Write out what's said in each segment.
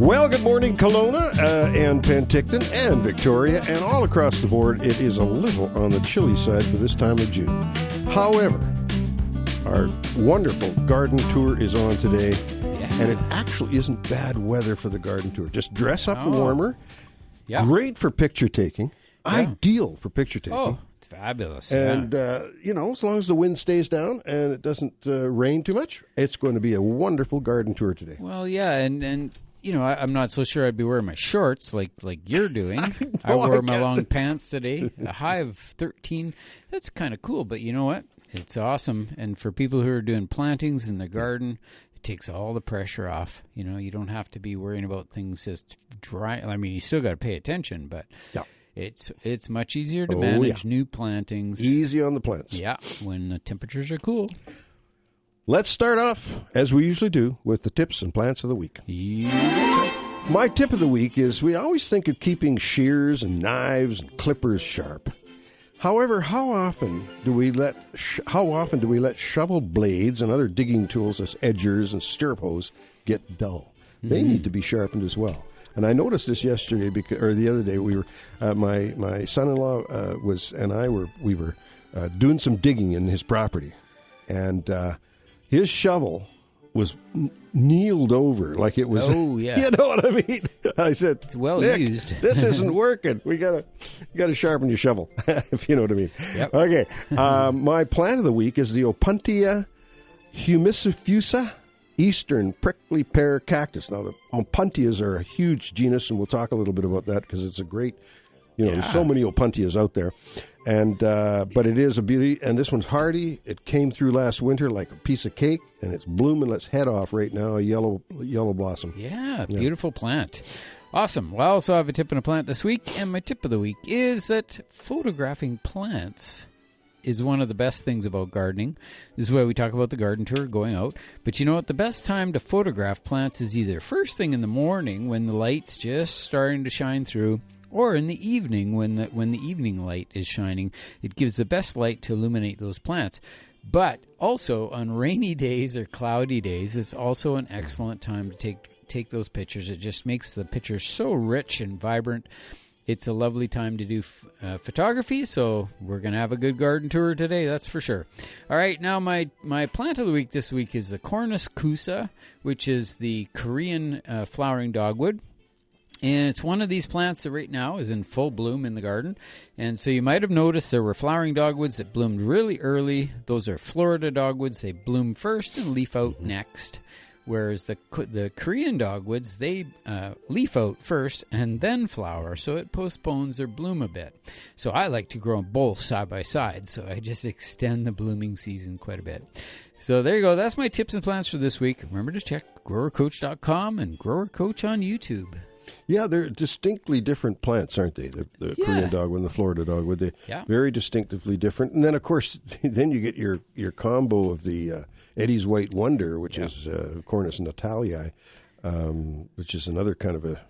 Well, good morning, Kelowna and Penticton and Victoria and all across the board. It is a little on the chilly side for this time of June. However, our wonderful garden tour is on today, and it actually isn't bad weather for the garden tour. Just dress up warmer. Yeah. Great for picture taking. Yeah. Ideal for picture taking. Oh, it's fabulous. And, as long as the wind stays down and it doesn't rain too much, it's going to be a wonderful garden tour today. Well, yeah, and I'm not so sure I'd be wearing my shorts like you're doing. I wore my long pants today, a high of 13. That's kind of cool, but you know what? It's awesome. And for people who are doing plantings in the garden, it takes all the pressure off. You know, you don't have to be worrying about things just dry. I mean, you still got to pay attention, but it's much easier to manage new plantings. Easy on the plants. Yeah, when the temperatures are cool. Let's start off, as we usually do, with the tips and plants of the week. My tip of the week is we always think of keeping shears and knives and clippers sharp. However, how often do we let shovel blades and other digging tools as edgers and stirrup hoes get dull? They need to be sharpened as well. And I noticed this yesterday, the other day. We were my son-in-law we were doing some digging in his property, and his shovel was kneeled over like it was. Oh yeah, you know what I mean. I said, "It's well Nick, used. This isn't working. We gotta sharpen your shovel, if you know what I mean." Yep. Okay. My plant of the week is the Opuntia humidifusa eastern prickly pear cactus. Now the Opuntias are a huge genus, and we'll talk a little bit about that because it's a great. There's so many Opuntias out there. And but it is a beauty, and this one's hardy. It came through last winter like a piece of cake, and it's blooming its head off right now, a yellow blossom. Yeah, beautiful plant. Awesome. Well, I also have a tip and a plant this week, and my tip of the week is that photographing plants is one of the best things about gardening. This is why we talk about the garden tour, going out. But you know what? The best time to photograph plants is either first thing in the morning when the light's just starting to shine through, or in the evening when the evening light is shining. It gives the best light to illuminate those plants. But also on rainy days or cloudy days, it's also an excellent time to take those pictures. It just makes the pictures so rich and vibrant. It's a lovely time to do photography, so we're going to have a good garden tour today, that's for sure. All right, now my plant of the week this week is the Cornus Musa, which is the Korean flowering dogwood. And it's one of these plants that right now is in full bloom in the garden. And so you might have noticed there were flowering dogwoods that bloomed really early. Those are Florida dogwoods. They bloom first and leaf out next. Whereas the Korean dogwoods, they leaf out first and then flower. So it postpones their bloom a bit. So I like to grow them both side by side. So I just extend the blooming season quite a bit. So there you go. That's my tips and plants for this week. Remember to check growercoach.com and Grower Coach on YouTube. Yeah, they're distinctly different plants, aren't they? The Korean dogwood and the Florida dogwood. They're very distinctively different. And then, of course, then you get your combo of the Eddie's White Wonder, which is Cornus Natalii, which is another kind of a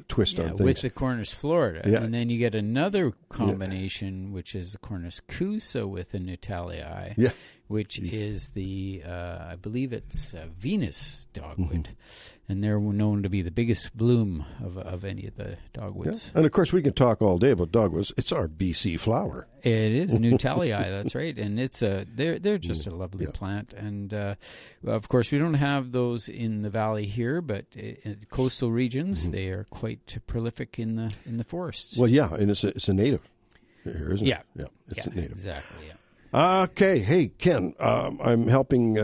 twist on things. With the Cornus Florida. Yeah. And then you get another combination, which is the Cornus Musa with the Natalii, which is the, I believe it's Venus dogwood. Mm-hmm. And they're known to be the biggest bloom of any of the dogwoods. Yeah. And, of course, we can talk all day about dogwoods. It's our BC flower. It is Natalii, that's right. And it's they're just a lovely plant. And, of course, we don't have those in the valley here, but in coastal regions, they are quite prolific in the forests. Well, yeah, and it's a native here, isn't it? Yeah, it's a native. Exactly, yeah. Okay. Hey, Ken, I'm helping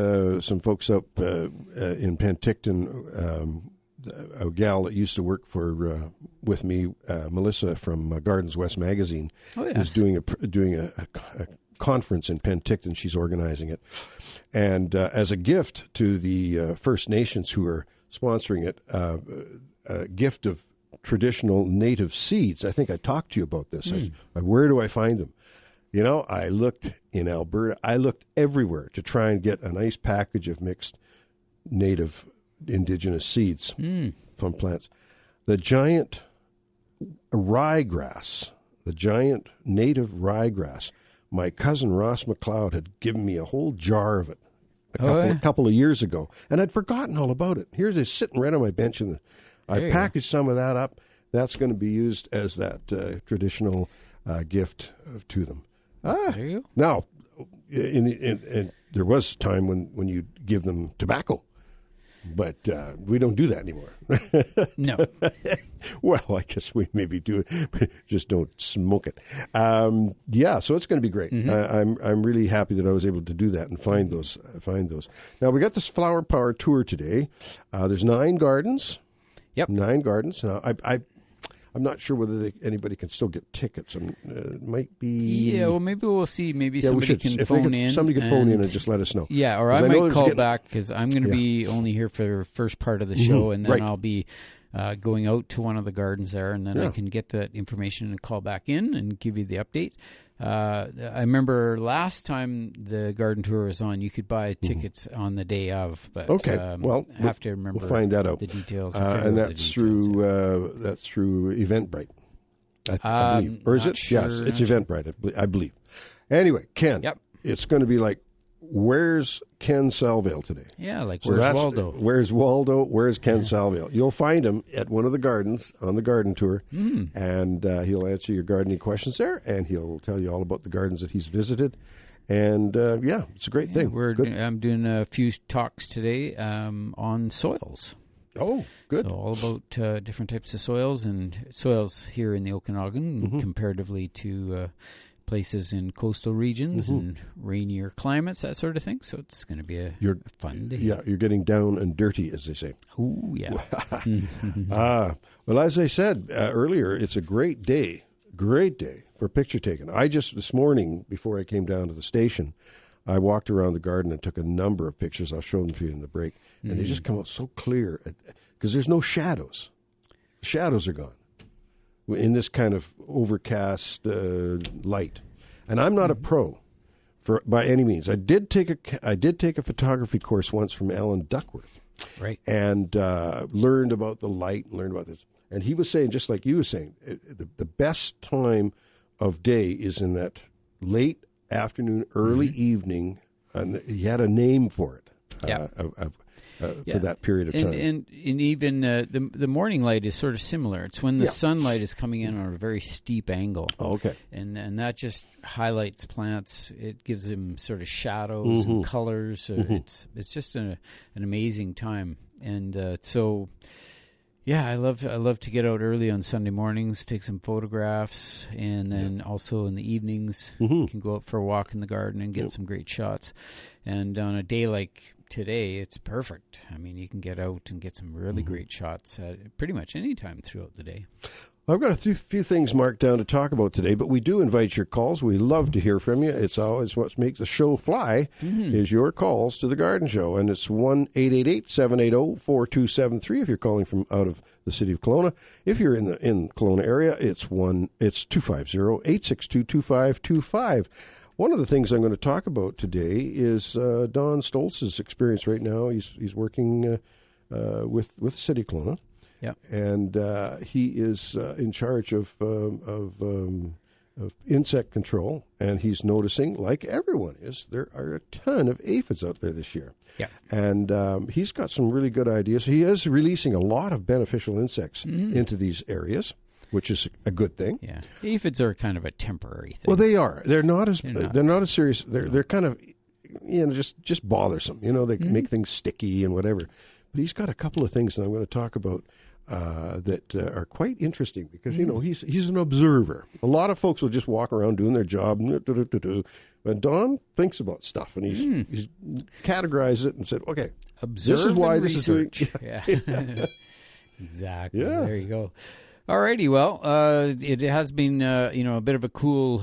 some folks up in Penticton, a gal that used to work with me, Melissa from Gardens West Magazine, is doing a conference in Penticton. She's organizing it. And as a gift to the First Nations who are sponsoring it, a gift of traditional native seeds. I think I talked to you about this. Where do I find them? You know, I looked in Alberta. I looked everywhere to try and get a nice package of mixed native indigenous seeds from plants. The giant ryegrass, the giant native ryegrass, my cousin Ross McLeod had given me a whole jar of it a couple of years ago, and I'd forgotten all about it. Here's it sitting right on my bench, and I packaged some of that up. That's going to be used as that traditional gift to them. There you go. Now, in there was a time when you give them tobacco, but we don't do that anymore. No. Well, I guess we maybe do it, but just don't smoke it. So it's going to be great. I'm really happy that I was able to do that and find those. Now we got this Flower Power tour today. There's 9 gardens. Yep. 9 gardens. Now I'm not sure whether anybody can still get tickets. It might be. Yeah, well, maybe we'll see. Maybe somebody can phone in. Somebody can phone in and just let us know. Yeah, or I might call back because I'm going to be only here for the first part of the show, and then I'll be going out to one of the gardens there, and then I can get that information and call back in and give you the update. I remember last time the garden tour was on, you could buy tickets on the day of, but well, I have to remember. We'll find that out. The details, and that's through Eventbrite, I believe, or is it? Sure, yes, it's Eventbrite, I believe. Anyway, Ken, it's going to be like, where's Ken Salvale today? Yeah, like where's Waldo? Where's Waldo? Where's Ken Salvale? You'll find him at one of the gardens on the garden tour, and he'll answer your gardening questions there, and he'll tell you all about the gardens that he's visited. And it's a great thing. I'm doing a few talks today on soils. Oh, good. So all about different types of soils and soils here in the Okanagan comparatively to places in coastal regions and rainier climates, that sort of thing. So it's going to be a fun day. Yeah, you're getting down and dirty, as they say. Oh, yeah. Well, as I said earlier, it's a great day for picture taking. This morning, before I came down to the station, I walked around the garden and took a number of pictures. I'll show them to you in the break. And they just come out so clear because there's no shadows. The shadows are gone in this kind of overcast light. And I'm not a pro by any means. I did take a photography course once from Alan Duckworth, right? And learned about the light and learned about this. And he was saying, just like you were saying, the best time of day is in that late afternoon, early evening. And he had a name for it. For that period of time. And even the morning light is sort of similar. It's when the sunlight is coming in on a very steep angle. Oh, okay. And that just highlights plants. It gives them sort of shadows and colors. It's just an amazing time. And I love to get out early on Sunday mornings, take some photographs, and then also in the evenings, you can go out for a walk in the garden and get some great shots. And on a day like today, it's perfect. I mean, you can get out and get some really great shots at pretty much any time throughout the day. I've got a few things marked down to talk about today, but we do invite your calls. We love to hear from you. It's always what makes the show fly is your calls to the Garden Show. And it's 1-888-780-4273 if you're calling from out of the city of Kelowna. If you're in the Kelowna area, it's 250-862-2525. One of the things I'm going to talk about today is Don Stoltz's experience right now. He's working with the city of Kelowna. Yeah, and he is in charge of insect control, and he's noticing, like everyone is, there are a ton of aphids out there this year. Yeah, and he's got some really good ideas. He is releasing a lot of beneficial insects into these areas, which is a good thing. Yeah, aphids are kind of a temporary thing. Well, they are. They're not as serious. They're kind of just bothersome. They make things sticky and whatever. But he's got a couple of things that I'm going to talk about that are quite interesting because, he's an observer. A lot of folks will just walk around doing their job, but Don thinks about stuff, and he's categorized it and said, okay, observe this is why this research. Is doing... Yeah. Exactly. Yeah. There you go. Alrighty, well, it has been a bit of a cool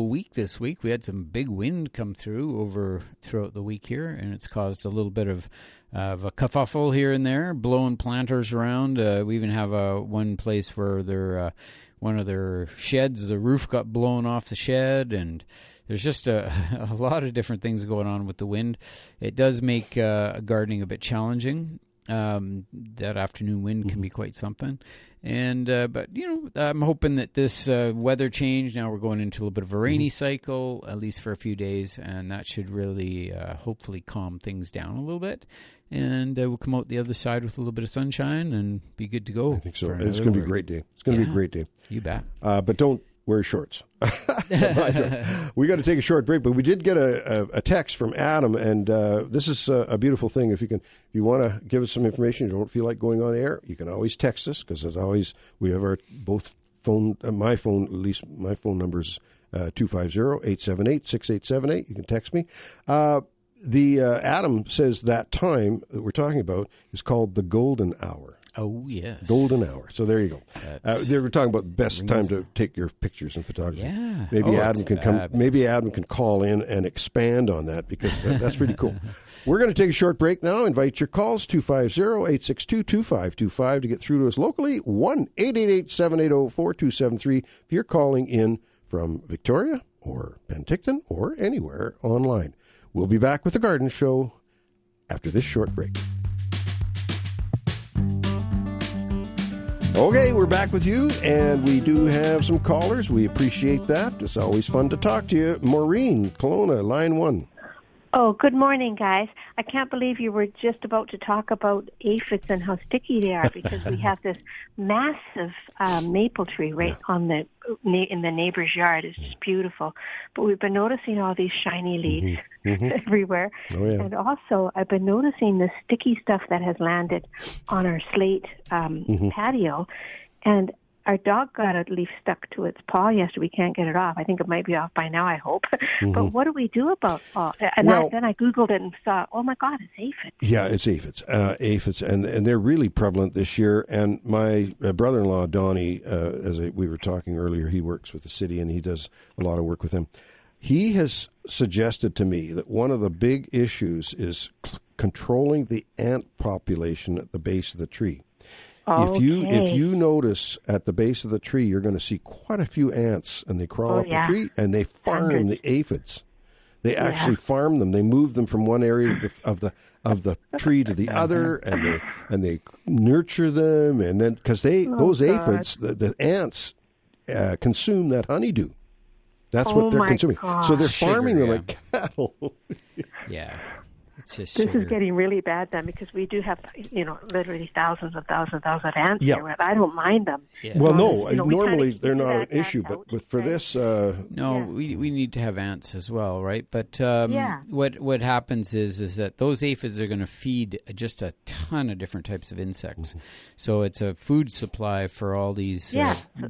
week this week. We had some big wind come throughout the week here, and it's caused a little bit of a kerfuffle here and there, blowing planters around. We even have one place where one of their sheds, the roof got blown off the shed, and there's just a lot of different things going on with the wind. It does make gardening a bit challenging. That afternoon wind can be quite something. And but I'm hoping that this weather change, now we're going into a little bit of a rainy cycle, at least for a few days, and that should really hopefully calm things down a little bit. And we'll come out the other side with a little bit of sunshine and be good to go. I think so. It's going to be a great day. It's going to be a great day. You bet. But don't wear shorts. We got to take a short break, but we did get a text from Adam, and this is a beautiful thing. If you want to give us some information, you don't feel like going on air, you can always text us, because as always, we have our both phone, my phone, at least my phone number is 250-878-6878. You can text me. Adam says that time that we're talking about is called the golden hour. Oh, yes. Golden hour. So there you go. They were talking about the best time to take your pictures and photography. Yeah. Maybe Adam can come. Maybe Adam can call in and expand on that, because that's pretty cool. We're going to take a short break now. Invite your calls, 250-862-2525 to get through to us locally, 1-888-780-4273 if you're calling in from Victoria or Penticton or anywhere online. We'll be back with The Garden Show after this short break. Okay, we're back with you, and we do have some callers. We appreciate that. It's always fun to talk to you. Maureen, Kelowna, line 1. Oh, good morning, guys. I can't believe you were just about to talk about aphids and how sticky they are, because we have this massive maple tree right on in the neighbor's yard. It's just beautiful. But we've been noticing all these shiny leaves everywhere. Oh, yeah. And also, I've been noticing the sticky stuff that has landed on our slate patio. And our dog got a leaf stuck to its paw yesterday. We can't get it off. I think it might be off by now, I hope. But what do we do about all? And then I Googled it and saw, oh, my God, it's aphids. Yeah, it's aphids. Aphids, and they're really prevalent this year. And my brother-in-law, Donnie, we were talking earlier, he works with the city, and he does a lot of work with them. He has suggested to me that one of the big issues is controlling the ant population at the base of the tree. Okay. If you notice at the base of the tree, you're going to see quite a few ants, and they crawl up the tree, and they farm the aphids. They actually farm them. They move them from one area of the tree to the other, and they nurture them, and then because those aphids, the ants consume that honeydew. That's what they're consuming. Gosh. So they're farming them like cattle. Yeah. This is getting really bad then, because we do have, literally thousands of ants here. I don't mind them. Yeah. Well, no, normally they're not an issue, but for this... we need to have ants as well, right? But what happens is that those aphids are going to feed just a ton of different types of insects. So it's a food supply for all these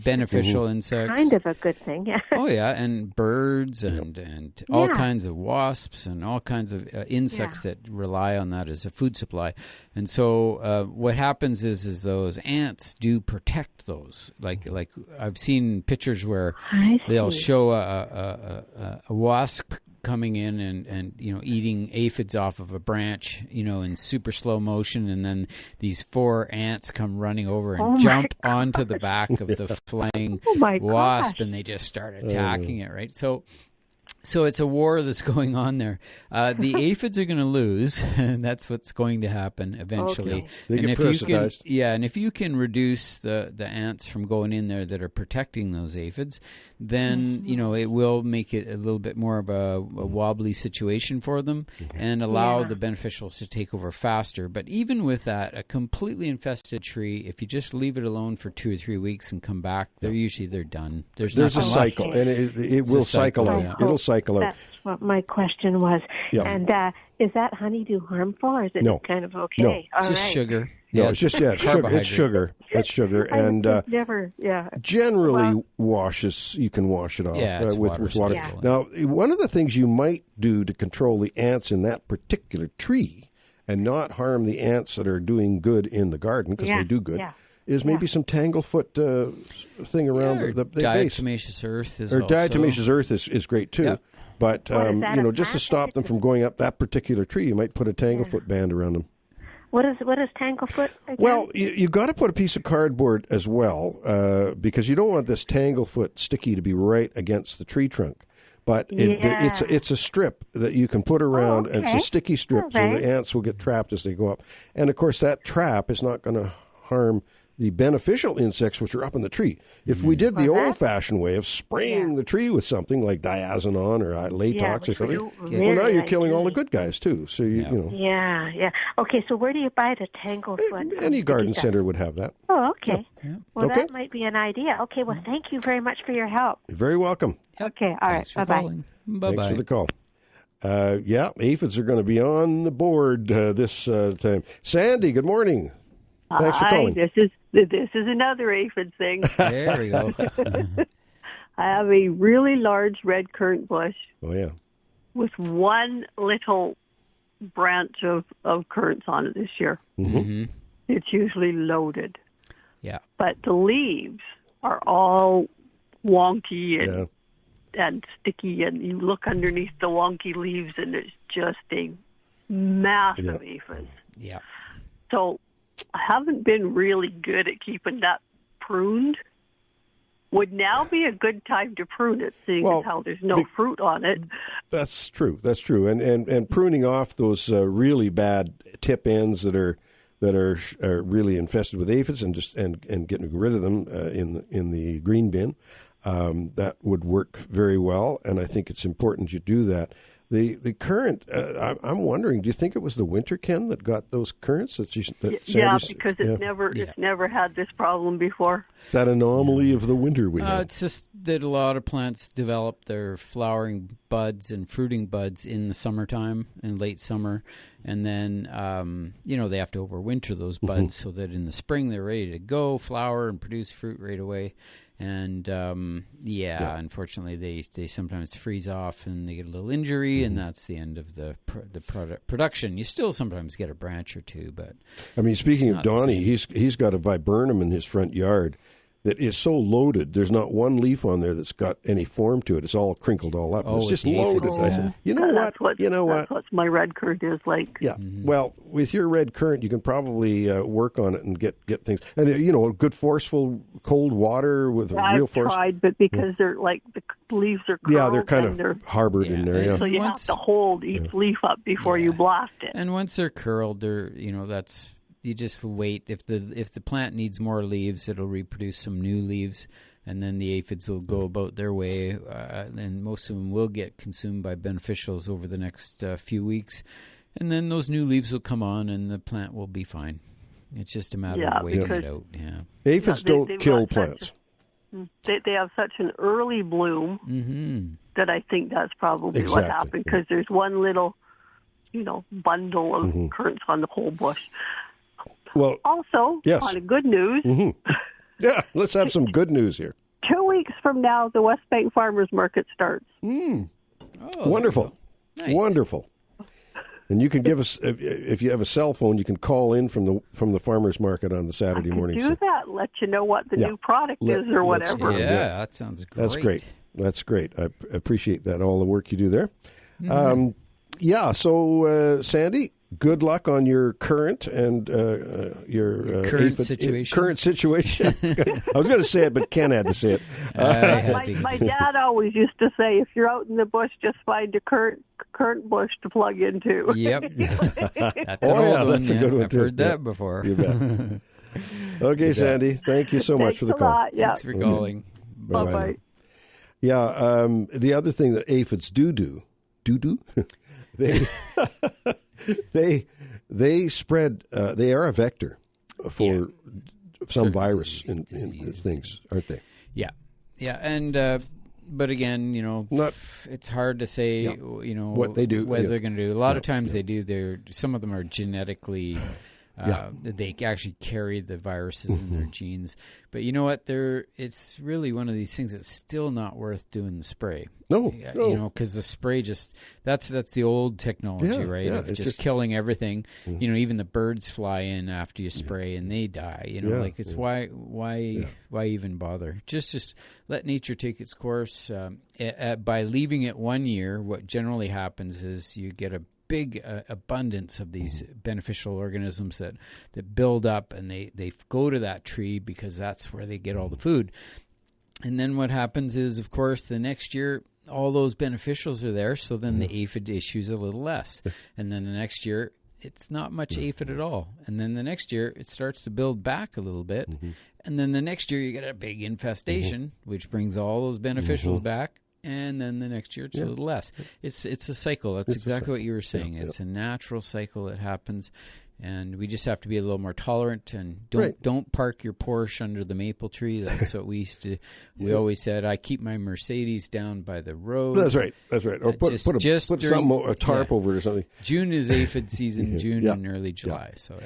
beneficial insects. Kind of a good thing, yeah. Oh, yeah, and birds and all kinds of wasps and all kinds of insects that rely on that as a food supply. And so what happens is those ants do protect those. Like I've seen pictures where they'll show a wasp coming in and eating aphids off of a branch, in super slow motion, and then these 4 ants come running over and jump onto the back of the flying wasp, and they just start attacking it, right? So it's a war that's going on there. The aphids are going to lose, and that's what's going to happen eventually. Okay. They get parasitized. And if you can reduce the ants from going in there that are protecting those aphids, then it will make it a little bit more of a wobbly situation for them and allow the beneficials to take over faster. But even with that, a completely infested tree, if you just leave it alone for 2 or 3 weeks and come back, they're done. There's a cycle, and it will cycle out. It'll cycle out. That's what my question was. Yeah. And is that honeydew harmful, or is it kind of okay? No, it's just sugar. No, it's just it's sugar. It's sugar, and generally washes. You can wash it off with water. Yeah. Now, one of the things you might do to control the ants in that particular tree and not harm the ants that are doing good in the garden, because they do good. Yeah. Is maybe some tanglefoot thing around the base. Diatomaceous earth is diatomaceous earth is great too. Yep. But just to stop them from going up that particular tree, you might put a tanglefoot band around them. What is tanglefoot again? Well, you got to put a piece of cardboard as well, because you don't want this tanglefoot sticky to be right against the tree trunk. But it's a strip that you can put around, and it's a sticky strip, so the ants will get trapped as they go up. And, of course, that trap is not going to harm the beneficial insects which are up in the tree. If we did the old-fashioned way of spraying the tree with something like diazonon or latex or something, well, now you're killing all the good guys, too. So, you know. Yeah. Okay, so where do you buy the Tanglefoot? Any garden center would have that. Oh, okay. Yeah. Well, that might be an idea. Okay, well, thank you very much for your help. You're very welcome. Okay, all right. Bye-bye. Bye-bye. Thanks for the call. Aphids are going to be on the board this time. Sandy, good morning. Thanks for calling. This is another aphid thing. There we go. I have a really large red currant bush. Oh, yeah. With one little branch of currants on it this year. Mm-hmm. It's usually loaded. Yeah. But the leaves are all wonky and sticky, and you look underneath the wonky leaves, and it's just a massive aphid. Yeah. So I haven't been really good at keeping that pruned. Would now be a good time to prune it, seeing as how there's no fruit on it. That's true. And pruning off those really bad tip ends that are really infested with aphids and getting rid of them in the green bin, that would work very well. And I think it's important you do that. The currant, I'm wondering, do you think it was the winter, Ken, that got those currants? Because it's never had this problem before. It's that anomaly of the winter we had. It's just that a lot of plants develop their flowering buds and fruiting buds in the summertime, in late summer. And then, they have to overwinter those buds so that in the spring they're ready to go, flower, and produce fruit right away. And, unfortunately, they sometimes freeze off and they get a little injury, and that's the end of the production. You still sometimes get a branch or two, but... I mean, speaking of Donnie, he's got a viburnum in his front yard that is so loaded, there's not one leaf on there that's got any form to it. It's all crinkled all up. It's just loaded. I said, That's what my red currant is like. Yeah. Well, with your red currant, you can probably work on it and get things. And, good forceful cold water with real force. I've tried, but because they're like, the leaves are curled. Yeah, they're kind of harbored in there. Yeah. So you have to hold each leaf up before you blast it. And once they're curled, that's... You just wait. If the plant needs more leaves, it'll reproduce some new leaves, and then the aphids will go about their way, and most of them will get consumed by beneficials over the next few weeks, and then those new leaves will come on, and the plant will be fine. It's just a matter of waiting it out. Yeah, aphids don't kill plants. They have such an early bloom that I think that's probably what happened, because there's one little, bundle of currants on the whole bush. Well, also, on a good news. Yeah, let's have some good news here. 2 weeks from now, the West Bank Farmers Market starts. Wonderful. Nice. Wonderful. And you can give us, if you have a cell phone, you can call in from the farmers market on the Saturday morning. Do that. Let you know what the new product is or whatever. Yeah, that sounds great. That's great. I appreciate that, all the work you do there. So Sandy, good luck on your current and your current situation. Current situation. I was going to say it, but Ken had to say it. My dad always used to say, if you're out in the bush, just find a current bush to plug into. Yep. That's an old one. That's a good one, I've heard that before. You bet. Okay, Sandy, thank you so much for the call. Thanks for calling. Bye-bye. Yeah, the other thing that aphids do, they spread. They are a vector for some virus in things, aren't they? Yeah, and but again, it's hard to say, what they do, what they're going to do. A lot of times they do. Some of them are genetically. They actually carry the viruses in their genes. But you know what? It's really one of these things that's still not worth doing the spray. No. Because the spray that's the old technology, right? Yeah, of just killing everything. Even the birds fly in after you spray and they die. Why even bother? Just let nature take its course. By leaving it 1 year, what generally happens is you get a big abundance of these beneficial organisms that build up, and they go to that tree because that's where they get all the food. And then what happens is, of course, the next year all those beneficials are there, so then the aphid issue's a little less. And then the next year, it's not much aphid at all. And then the next year, it starts to build back a little bit. And then the next year, you get a big infestation, which brings all those beneficials back. And then the next year, it's a little less. It's a cycle. That's exactly what you were saying. It's a natural cycle that happens. And we just have to be a little more tolerant, and don't park your Porsche under the maple tree. That's what we used to. We always said, I keep my Mercedes down by the road. That's right. Or put a tarp over it or something. June is aphid season. June and early July. So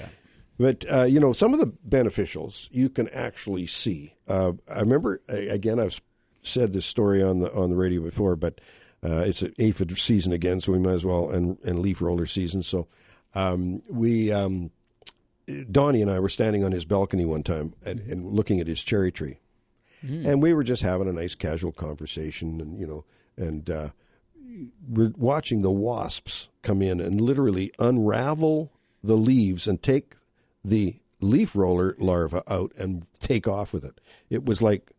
But some of the beneficials you can actually see. I remember again. I've said this story on the radio before, but it's an aphid season again, so we might as well, and leaf roller season. So. Donnie and I were standing on his balcony one time and looking at his cherry tree, and we were just having a nice casual conversation, and we're watching the wasps come in and literally unravel the leaves and take the leaf roller larva out and take off with it. It was like,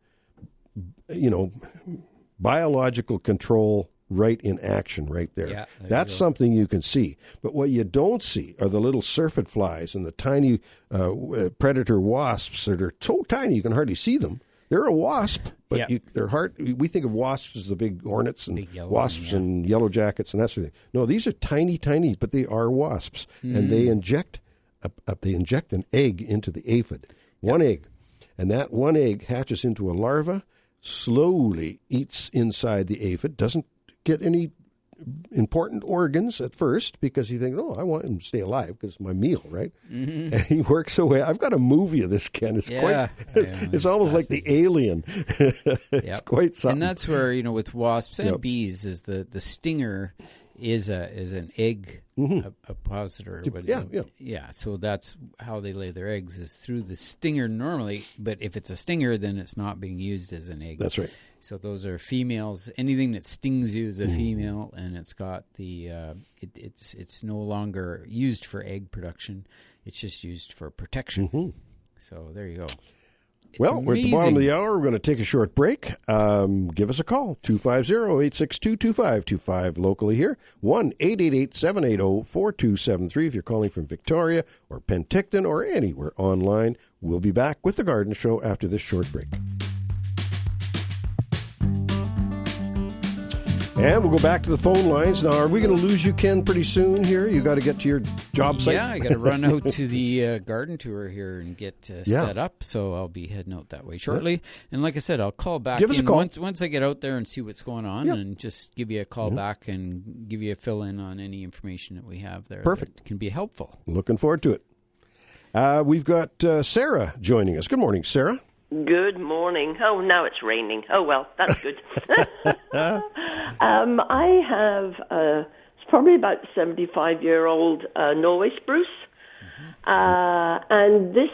biological control right in action right there. Yeah, that's something you can see. But what you don't see are the little syrphid flies and the tiny predator wasps that are so tiny you can hardly see them. They're a wasp, but they're hard. We think of wasps as the big hornets and big wasps and yellow jackets and that sort of thing. No, these are tiny, but they are wasps, and they inject an egg into the aphid. One egg, and that one egg hatches into a larva, slowly eats inside the aphid, doesn't get any important organs at first because he thinks, I want him to stay alive because it's my meal, right? And he works away. I've got a movie of this, Ken. It's it's almost like the Alien. It's quite something. And that's where, with wasps and bees, is the stinger is an egg appositor. So that's how they lay their eggs, is through the stinger normally. But if it's a stinger, then it's not being used as an egg. That's right. So those are females. Anything that stings you is a female, and it's got the it's no longer used for egg production. It's just used for protection. So there you go. We're at the bottom of the hour. We're going to take a short break. Give us a call, 250-862-2525 locally here, 1-888-780-4273 if you're calling from Victoria or Penticton or anywhere online. We'll be back with The Garden Show after this short break. And we'll go back to the phone lines. Now, are we going to lose you, Ken, pretty soon here? You got to get to your job site? Yeah, I got to run out to the garden tour here and get set up. So I'll be heading out that way shortly. And like I said, I'll call back. Give us a call. Once I get out there and see what's going on, and just give you a call back and give you a fill-in on any information that we have there. Perfect. That can be helpful. Looking forward to it. We've got Sarah joining us. Good morning, Sarah. Good morning. Oh, now it's raining. Oh, well, that's good. I have it's probably about 75-year-old Norway spruce. And this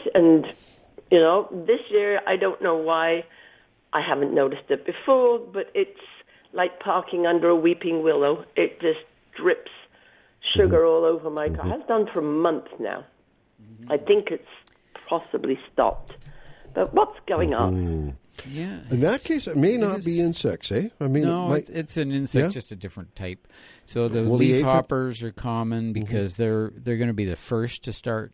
year, I don't know why I haven't noticed it before, but it's like parking under a weeping willow. It just drips sugar all over my car. It has done for a month now. I think it's possibly stopped. But what's going on? Yeah. In that case, it may not be insects, eh? I mean, no, it's an insect, just a different type. So the leaf hoppers are common because they're going to be the first to start.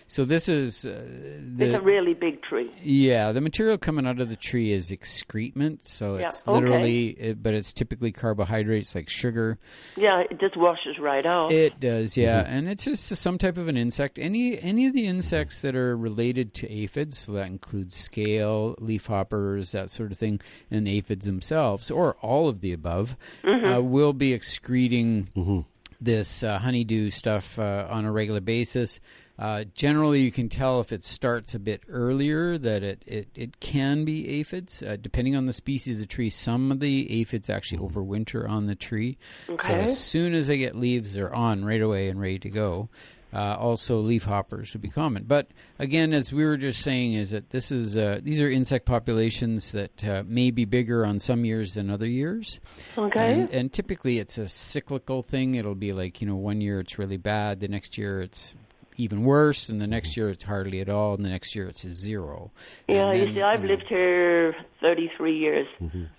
So this is it's a really big tree. Yeah, the material coming out of the tree is excrement, so it's literally, but it's typically carbohydrates like sugar. Yeah, it just washes right off. It does, and it's just some type of an insect. Any of the insects that are related to aphids, so that includes scale, leafhoppers, that sort of thing, and aphids themselves, or all of the above, will be excreting this honeydew stuff on a regular basis. Generally, you can tell if it starts a bit earlier that it can be aphids. Depending on the species of tree, some of the aphids actually overwinter on the tree. Okay. So as soon as they get leaves, they're on right away and ready to go. Also, leaf hoppers would be common. But again, as we were just saying, is that these are insect populations that may be bigger on some years than other years. Okay. And typically it's a cyclical thing. It'll be like, 1 year it's really bad. The next year it's even worse, and the next year it's hardly at all, and the next year it's a zero. Yeah, you see, I've lived here 33 years,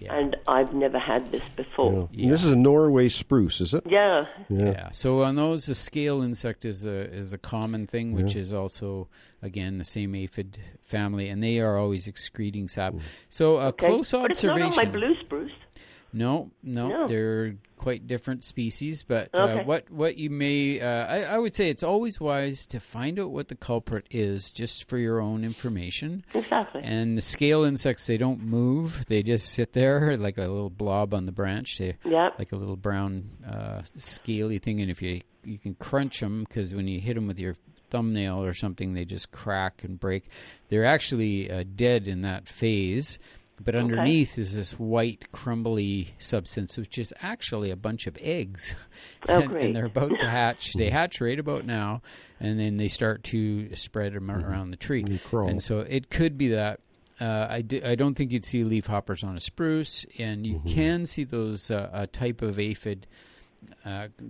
and I've never had this before. Yeah. This is a Norway spruce, is it? Yeah. Yeah. So on those, the scale insect is a common thing, which is also, again, the same aphid family, and they are always excreting sap. So a close observation. But it's not on my blue spruce. No, they're quite different species. But what you may, I would say it's always wise to find out what the culprit is, just for your own information. Exactly. And the scale insects, they don't move; they just sit there like a little blob on the branch. Like a little brown scaly thing. And if you can crunch them, because when you hit them with your thumbnail or something, they just crack and break. They're actually dead in that phase. But underneath is this white, crumbly substance, which is actually a bunch of eggs. And they're about to hatch. They hatch right about now, and then they start to spread them around the tree. And so it could be that. I don't think you'd see leafhoppers on a spruce, and you can see those a type of aphid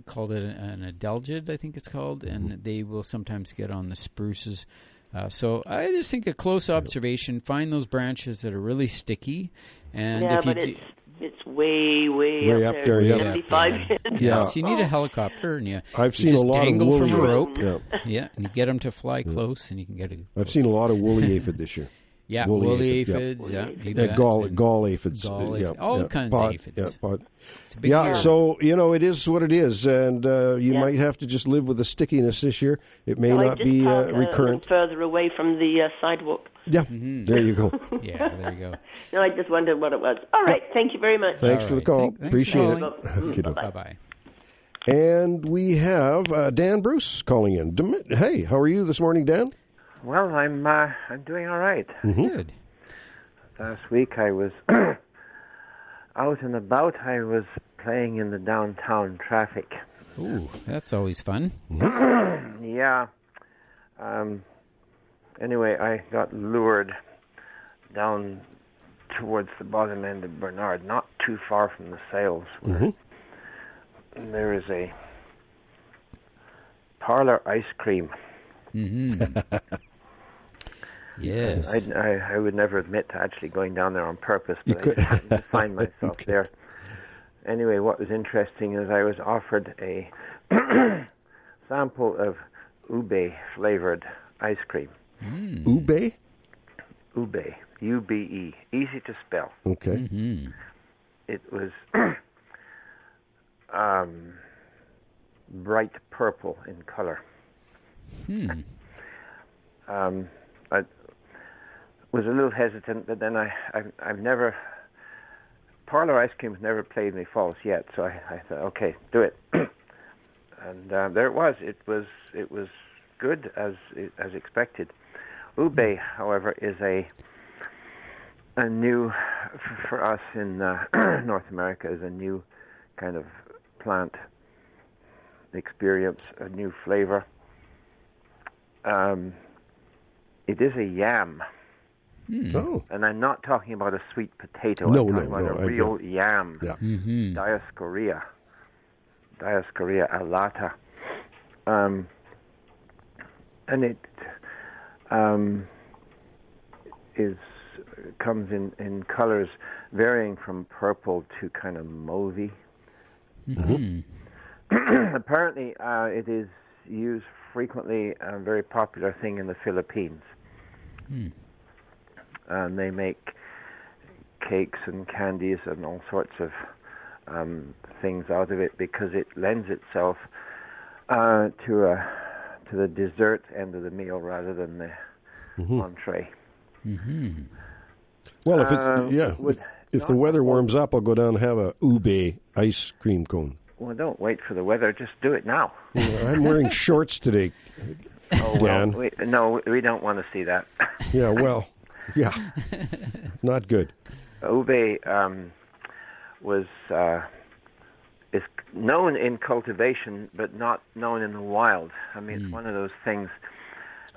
called an adelgid, I think it's called, and they will sometimes get on the spruces. So I just think a close observation, find those branches that are really sticky. And if it's way up there. 75 So you need a helicopter, and I've seen a lot of woolly from a rope. And you get them to fly close, and you can get a. I've seen a lot of woolly aphid this year. Yeah, woolly aphids. Gall aphids. All kinds of aphids. It's a big year. So, it is what it is, and you might have to just live with the stickiness this year. It may not be recurrent. Further away from the sidewalk. Yeah, there you go. There you go. No, I just wondered what it was. All right, thank you very much. Thanks for the call. Appreciate it. Okay, bye-bye. And we have Dan Bruce calling in. Hey, how are you this morning, Dan? Well, I'm doing all right. Good. Last week I was out and about. I was playing in the downtown traffic. Ooh, that's always fun. Yeah. Anyway, I got lured down towards the bottom end of Bernard, not too far from the sales, where there is a parlor ice cream. Yes. I would never admit to actually going down there on purpose, but I just happened to find myself there. Anyway, what was interesting is I was offered a sample of ube-flavored ice cream. Ube? Ube. U-B-E. Easy to spell. Okay. It was bright purple in color. I was a little hesitant, but then I've never, parlor ice cream's never played me false yet, so I thought, okay, do it. And there it was. It was good as expected. Ube, however, is a new, for us in North America, is a new kind of plant experience, a new flavor. It is a yam. And I'm not talking about a sweet potato. I'm talking about a real yam. Yeah. Dioscorea alata. And it comes in colors varying from purple to kind of mauvey. Apparently, it is used frequently, a very popular thing in the Philippines. And they make cakes and candies and all sorts of things out of it because it lends itself to the dessert end of the meal rather than the entree. Well, if the weather warms up, I'll go down and have a ube ice cream cone. Well, don't wait for the weather. Just do it now. I'm wearing shorts today, Dan. Well, we don't want to see that. Not good. Ube is known in cultivation, but not known in the wild. I mean, it's one of those things,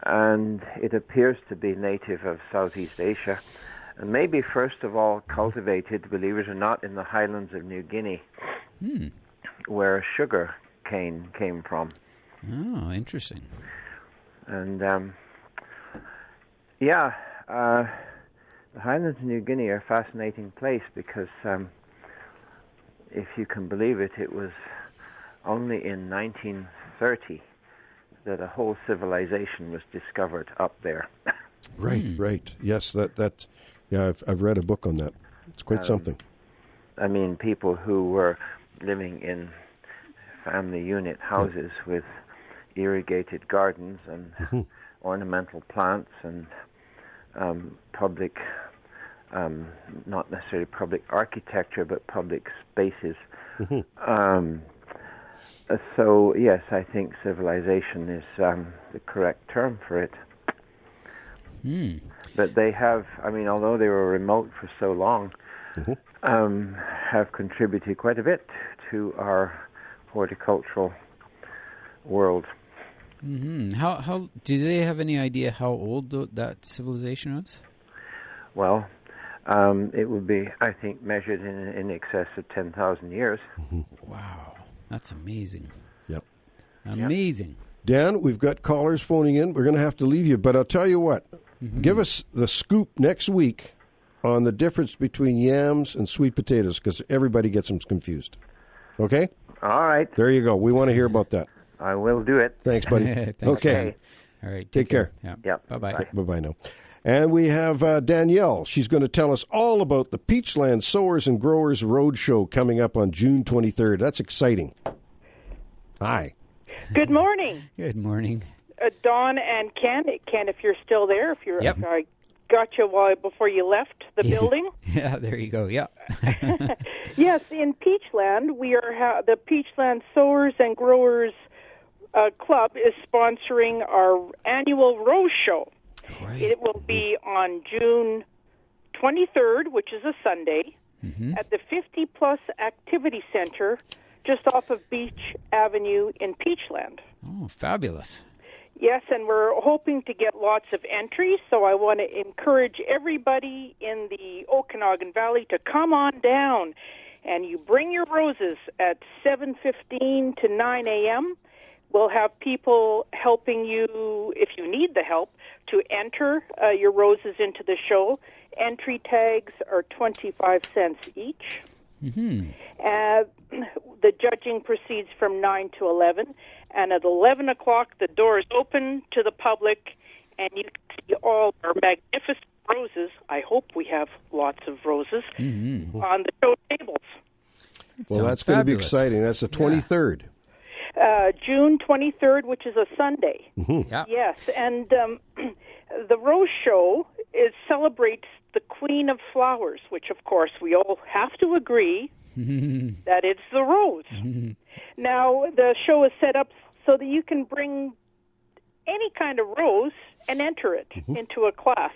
and it appears to be native of Southeast Asia, and maybe first of all cultivated, believe it or not, in the highlands of New Guinea, where sugar cane came from. Oh, interesting. And the Highlands of New Guinea are a fascinating place because, if you can believe it, it was only in 1930 that a whole civilization was discovered up there. Right. Yes, that. Yeah, I've read a book on that. It's quite something. I mean, people who were living in family unit houses with irrigated gardens and ornamental plants and public, not necessarily public architecture, but public spaces. So, yes, I think civilization is the correct term for it. But they have, I mean, although they were remote for so long, have contributed quite a bit to our horticultural world. How do they have any idea how old that civilization was? Well, it would be, I think, measured in excess of 10,000 years. Wow, that's amazing. Yep. Amazing. Dan, we've got callers phoning in. We're going to have to leave you, but I'll tell you what. Give us the scoop next week on the difference between yams and sweet potatoes, because everybody gets them confused. Okay? All right. There you go. We want to hear about that. I will do it. Thanks, buddy. Thanks, okay. All right. Take care. Yeah. Yep. Bye-bye. Bye-bye now. And we have Danielle. She's going to tell us all about the Peachland Sowers and Growers Roadshow coming up on June 23rd. That's exciting. Hi. Good morning. Good morning. Dawn and Ken. Ken, if you're still there, if you're, Yep. I got you before you left the building. Yeah, there you go. Yeah. Yes, in Peachland, we are the Peachland Sowers and Growers Club is sponsoring our annual Rose Show. Right. It will be on June 23rd, which is a Sunday, at the 50 Plus Activity Center, just off of Beach Avenue in Peachland. Oh, fabulous. Yes, and we're hoping to get lots of entries, so I want to encourage everybody in the Okanagan Valley to come on down, and you bring your roses at 7:15 to 9 a.m. We'll have people helping you, if you need the help, to enter your roses into the show. Entry tags are 25 cents each. The judging proceeds from 9 to 11, and at 11 o'clock the door is open to the public, and you can see all our magnificent roses. I hope we have lots of roses on the show tables. Well, that's going to be exciting. That's the 23rd. June 23rd, which is a Sunday. Yeah. Yes, and the Rose Show celebrates the Queen of Flowers, which, of course, we all have to agree that it's the rose. Now, the show is set up so that you can bring any kind of rose and enter it into a class.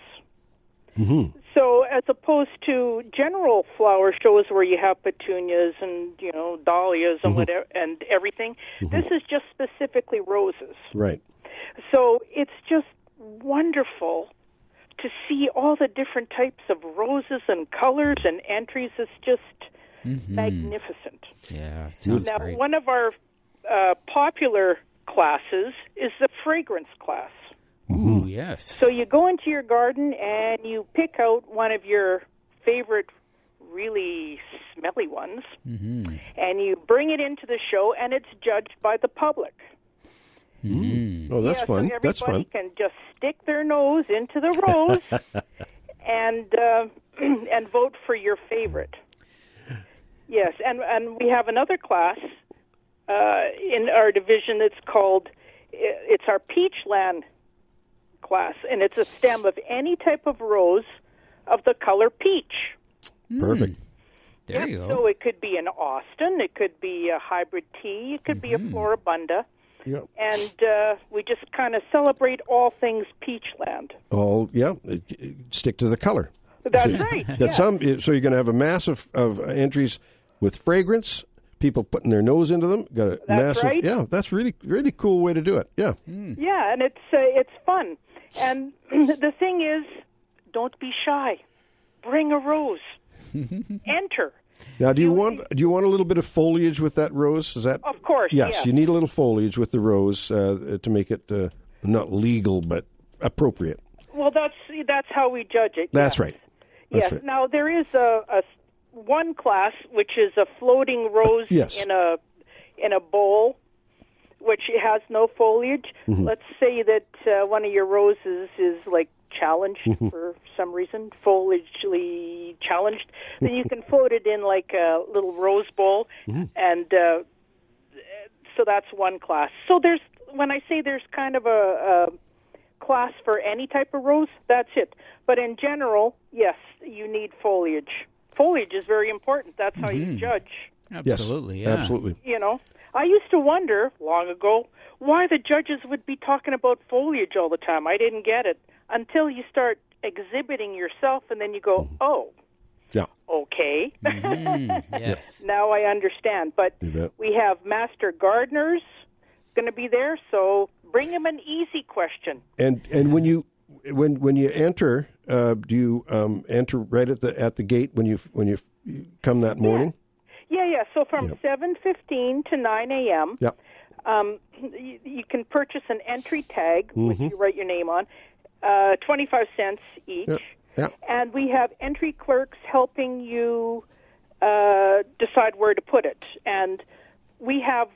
So as opposed to general flower shows where you have petunias and, dahlias and whatever and everything, this is just specifically roses. Right. So it's just wonderful to see all the different types of roses and colors and entries. Is just magnificent. Yeah, it sounds now, great. one of our popular classes is the fragrance class. Ooh, yes. So you go into your garden and you pick out one of your favorite really smelly ones, and you bring it into the show, and it's judged by the public. Oh, that's fun. So That's fun. everybody can just stick their nose into the rose and vote for your favorite. Yes, and we have another class in our division that's called, it's our Peachland class, and it's a stem of any type of rose of the color peach. Perfect. There you go. So it could be an Austin, it could be a hybrid tea, it could be a Floribunda. Yep. And we just kind of celebrate all things Peachland. Stick to the color. That's right. So you're going to have a mass of entries with fragrance, people putting their nose into them. Got a That's massive, right. Yeah, that's really, really cool way to do it. Yeah. Yeah, and it's fun. And the thing is, don't be shy. Bring a rose. Enter. Now, do you want a little bit of foliage with that rose? Is that? Of course. Yes, you need a little foliage with the rose to make it not legal, but appropriate. Well, that's how we judge it. That's yes. right. That's yes. right. Now there is a one class which is a floating rose Yes. in a bowl, which has no foliage. Mm-hmm. Let's say that one of your roses is like challenged for some reason, foliagely challenged. Then you can float it in like a little rose bowl, and so that's one class. So when I say there's kind of a class for any type of rose, that's it. But in general, yes, you need foliage. Foliage is very important. That's how you judge. Absolutely, yes, yeah. Absolutely. You know, I used to wonder long ago why the judges would be talking about foliage all the time. I didn't get it until you start exhibiting yourself, and then you go, oh, Yeah. okay. Yes. Now I understand. But You bet. we have master gardeners going to be there, so bring them an easy question. And when you enter, do you enter right at the gate when you come that morning? Yeah. So from 7:15 to 9 a.m., Yeah. you can purchase an entry tag, which you write your name on, 25 cents each. Yeah. And we have entry clerks helping you decide where to put it. And we have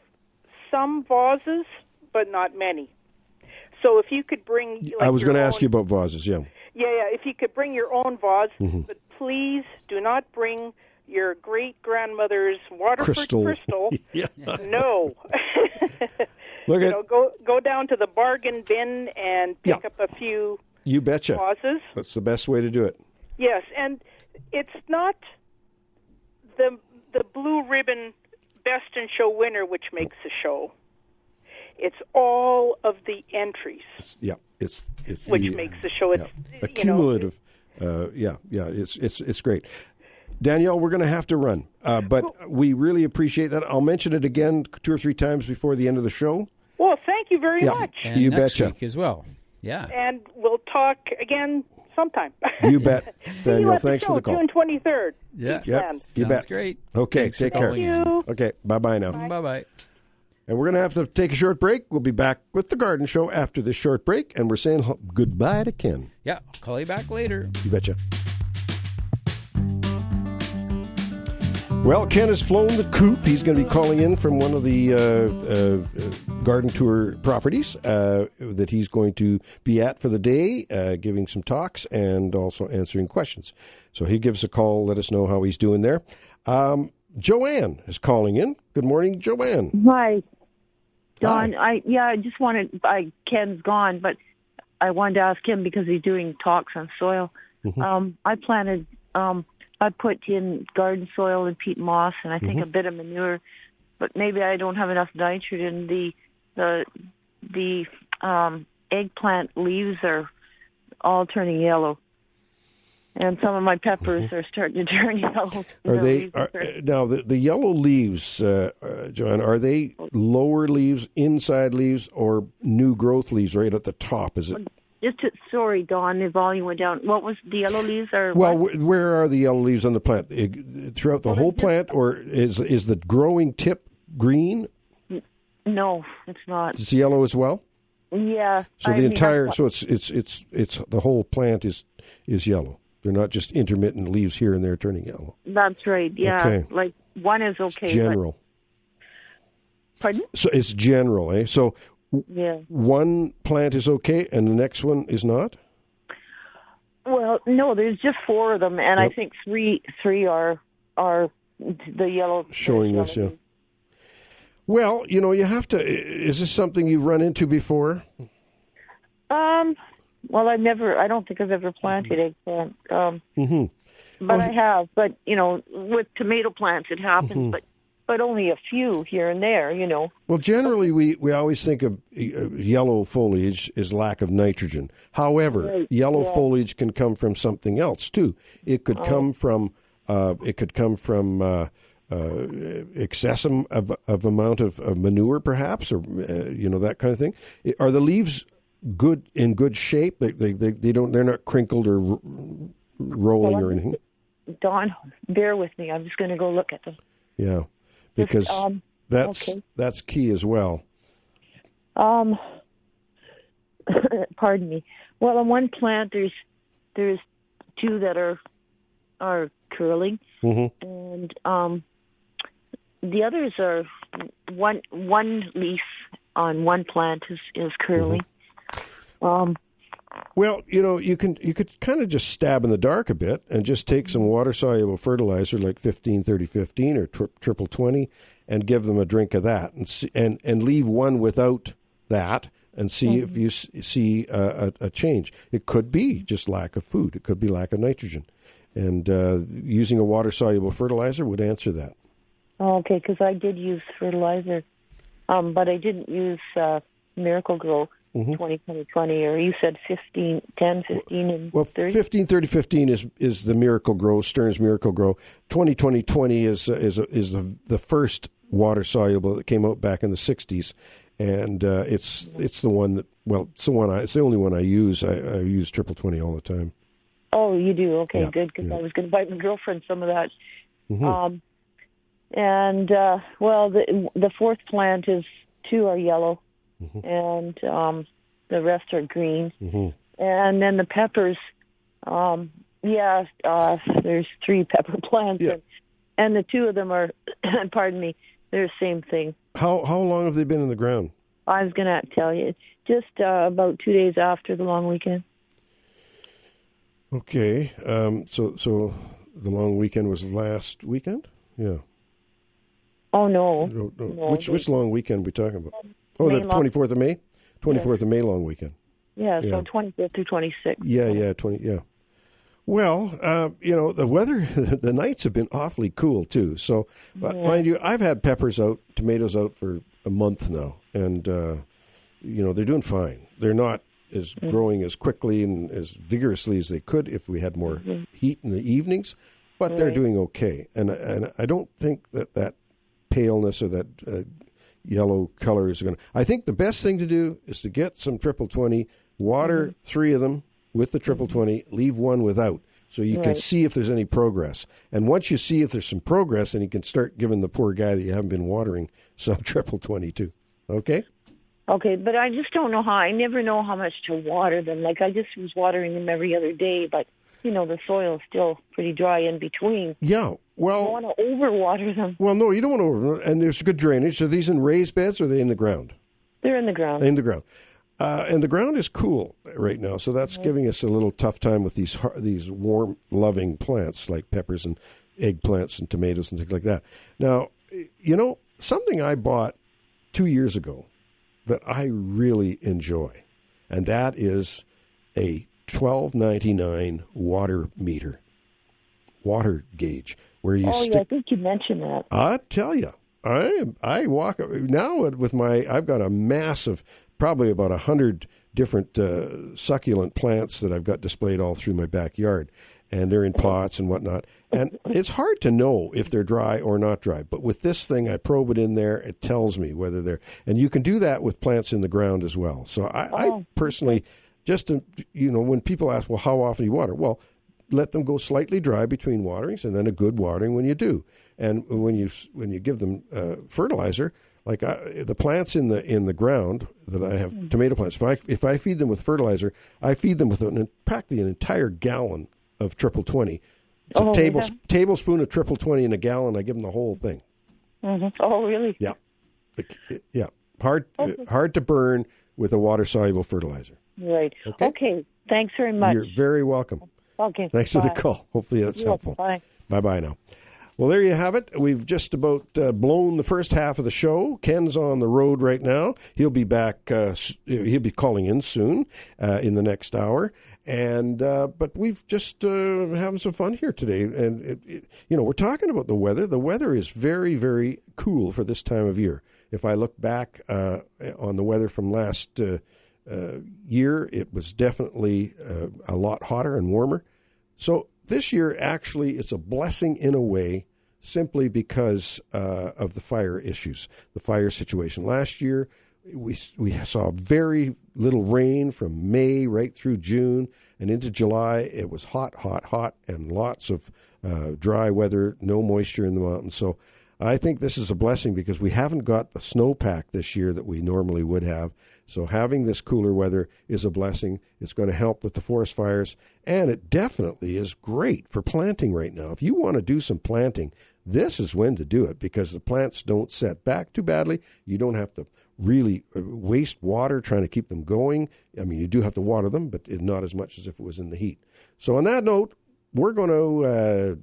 some vases, but not many. So if you could bring... like, I was going to your ask own- you about vases, yeah. Yeah, if you could bring your own vase, but please do not bring your great-grandmother's Waterford crystal. Yeah. No. Look You at know, go down to the bargain bin and pick up a few you betcha. vases. That's the best way to do it. Yes, and it's not the blue ribbon best in show winner which makes the show. It's all of the entries It's which makes the show. It's a cumulative. It's great. Danielle, we're going to have to run, but we really appreciate that. I'll mention it again 2 or 3 times before the end of the show. Well, thank you very much. And You next betcha. week as well. Yeah. And we'll talk again sometime. You bet. See you Danielle, at the thanks show, for the call. June 23rd. Yeah. Each Yep. land. You bet. Sounds great. Okay, Thanks for take care. calling Thank you. Okay, bye-bye now. Bye-bye. And we're going to have to take a short break. We'll be back with the Garden Show after this short break, and we're saying goodbye to Ken. Yeah, I'll call you back later. You betcha. Well, Ken has flown the coop. He's going to be calling in from one of the garden tour properties that he's going to be at for the day, giving some talks and also answering questions. So he gives a call, let us know how he's doing there. Joanne is calling in. Good morning, Joanne. Hi, Don. Hi. I just wanted. Ken's gone, but I wanted to ask him because he's doing talks on soil. I planted. I put in garden soil and peat moss, and I think a bit of manure, but maybe I don't have enough nitrogen. The eggplant leaves are all turning yellow, and some of my peppers are starting to turn yellow. Are they now the yellow leaves, Joanne? Are they lower leaves, inside leaves, or new growth leaves right at the top? Is it? Sorry, Don, the volume went down. What was the yellow leaves? Well, where are the yellow leaves on the plant? Throughout the whole plant, or is the growing tip green? No, it's not. It's yellow as well. Yeah. So the entire, so it's the whole plant is yellow. They're not just intermittent leaves here and there turning yellow. That's right. Yeah, Okay. like one is okay. General. Pardon? So it's general, eh? So Yeah. one plant is okay and the next one is not? Well, no, there's just 4 of them, and I think three are the yellow. Showing this, yeah. Well, you have to. Is this something you've run into before? Well, I don't think I've ever planted eggplant. But I have. But with tomato plants, it happens. But only a few here and there. Well, generally, we always think of yellow foliage as lack of nitrogen. However, yellow foliage can come from something else too. It could come from excessive of amount of manure, perhaps, or that kind of thing. Are the leaves in good shape? They're not crinkled or rolling or anything. Don, bear with me. I'm just going to go look at them. Yeah, because that's key as well. pardon me. Well, on one plant there's two that are curling, and the others are one leaf on one plant is curling. Well, you could kind of just stab in the dark a bit and just take some water-soluble fertilizer like 15-30-15 or triple 20 and give them a drink of that and leave one without that and see if you see a change. It could be just lack of food. It could be lack of nitrogen. And using a water-soluble fertilizer would answer that. Oh, okay, because I did use fertilizer, but I didn't use Miracle Grow 20-20, or you said 10, 15, and 30? 15-30-15 is the Miracle Grow, Stearns Miracle Grow. 20-20 is the first water-soluble that came out back in the 60s, and it's the one that, it's the only one I use. I use triple 20 all the time. Oh, you do? Okay, yeah, good, because I was going to buy my girlfriend some of that. The fourth plant is 2 are yellow, and the rest are green. And then the peppers, there's 3 pepper plants, and the 2 of them are, pardon me, they're the same thing. How long have they been in the ground? I was going to tell you, just about 2 days after the long weekend. Okay, so the long weekend was last weekend? Yeah. Oh, no. Which long weekend are we talking about? Oh, the 24th of May? 24th of May long weekend. Yeah, so 25th through 26th. Yeah. Well, the weather, the nights have been awfully cool, too. So, mind you, I've had tomatoes out for a month now, and, they're doing fine. They're not as growing as quickly and as vigorously as they could if we had more heat in the evenings, but they're doing okay. And I don't think that paleness or that yellow color is going to... I think the best thing to do is to get some triple 20, water 3 of them with the triple 20, leave 1 without, so you can see if there's any progress. And once you see if there's some progress, then you can start giving the poor guy that you haven't been watering some triple 20 too. Okay? Okay, but I just don't know how. I never know how much to water them. Like, I just was watering them every other day, but, the soil is still pretty dry in between. Yeah, well... I don't want to overwater them. Well, no, you don't want to overwater them. And there's good drainage. Are these in raised beds or are they in the ground? They're in the ground. In the ground. And the ground is cool right now, so that's giving us a little tough time with these warm, loving plants like peppers and eggplants and tomatoes and things like that. Now, something I bought 2 years ago that I really enjoy, and that is a $12.99 water meter, water gauge, where you stick... I think you mentioned that. I tell you, I walk now with I've got a massive, probably about 100 different succulent plants that I've got displayed all through my backyard, and they're in pots and whatnot. And it's hard to know if they're dry or not dry. But with this thing, I probe it in there. It tells me whether they're... And you can do that with plants in the ground as well. So I personally, just to, when people ask, well, how often do you water? Well, let them go slightly dry between waterings, and then a good watering when you do. And when you give them fertilizer, like the plants in the ground that I have, tomato plants, if I feed them with fertilizer, I feed them with practically an entire gallon of triple 20. It's a tablespoon of triple 20 in a gallon. I give them the whole thing. Oh, really? Yeah. Hard to burn with a water-soluble fertilizer. Right. Okay. Thanks very much. You're very welcome. Okay. Thanks for the call. Hopefully that's helpful. Bye. Bye-bye now. Well, there you have it. We've just about blown the first half of the show. Ken's on the road right now. He'll be back. He'll be calling in soon in the next hour. And but we've just having some fun here today. And we're talking about the weather. The weather is very, very cool for this time of year. If I look back on the weather from last year, it was definitely a lot hotter and warmer. So this year, actually, it's a blessing in a way, simply because of the fire issues, the fire situation. Last year, we saw very little rain from May right through June and into July. It was hot, and lots of dry weather, no moisture in the mountains. So I think this is a blessing because we haven't got the snowpack this year that we normally would have. So having this cooler weather is a blessing. It's going to help with the forest fires, and it definitely is great for planting right now. If you want to do some planting, this is when to do it because the plants don't set back too badly. You don't have to really waste water trying to keep them going. I mean, you do have to water them, but not as much as if it was in the heat. So on that note, we're going to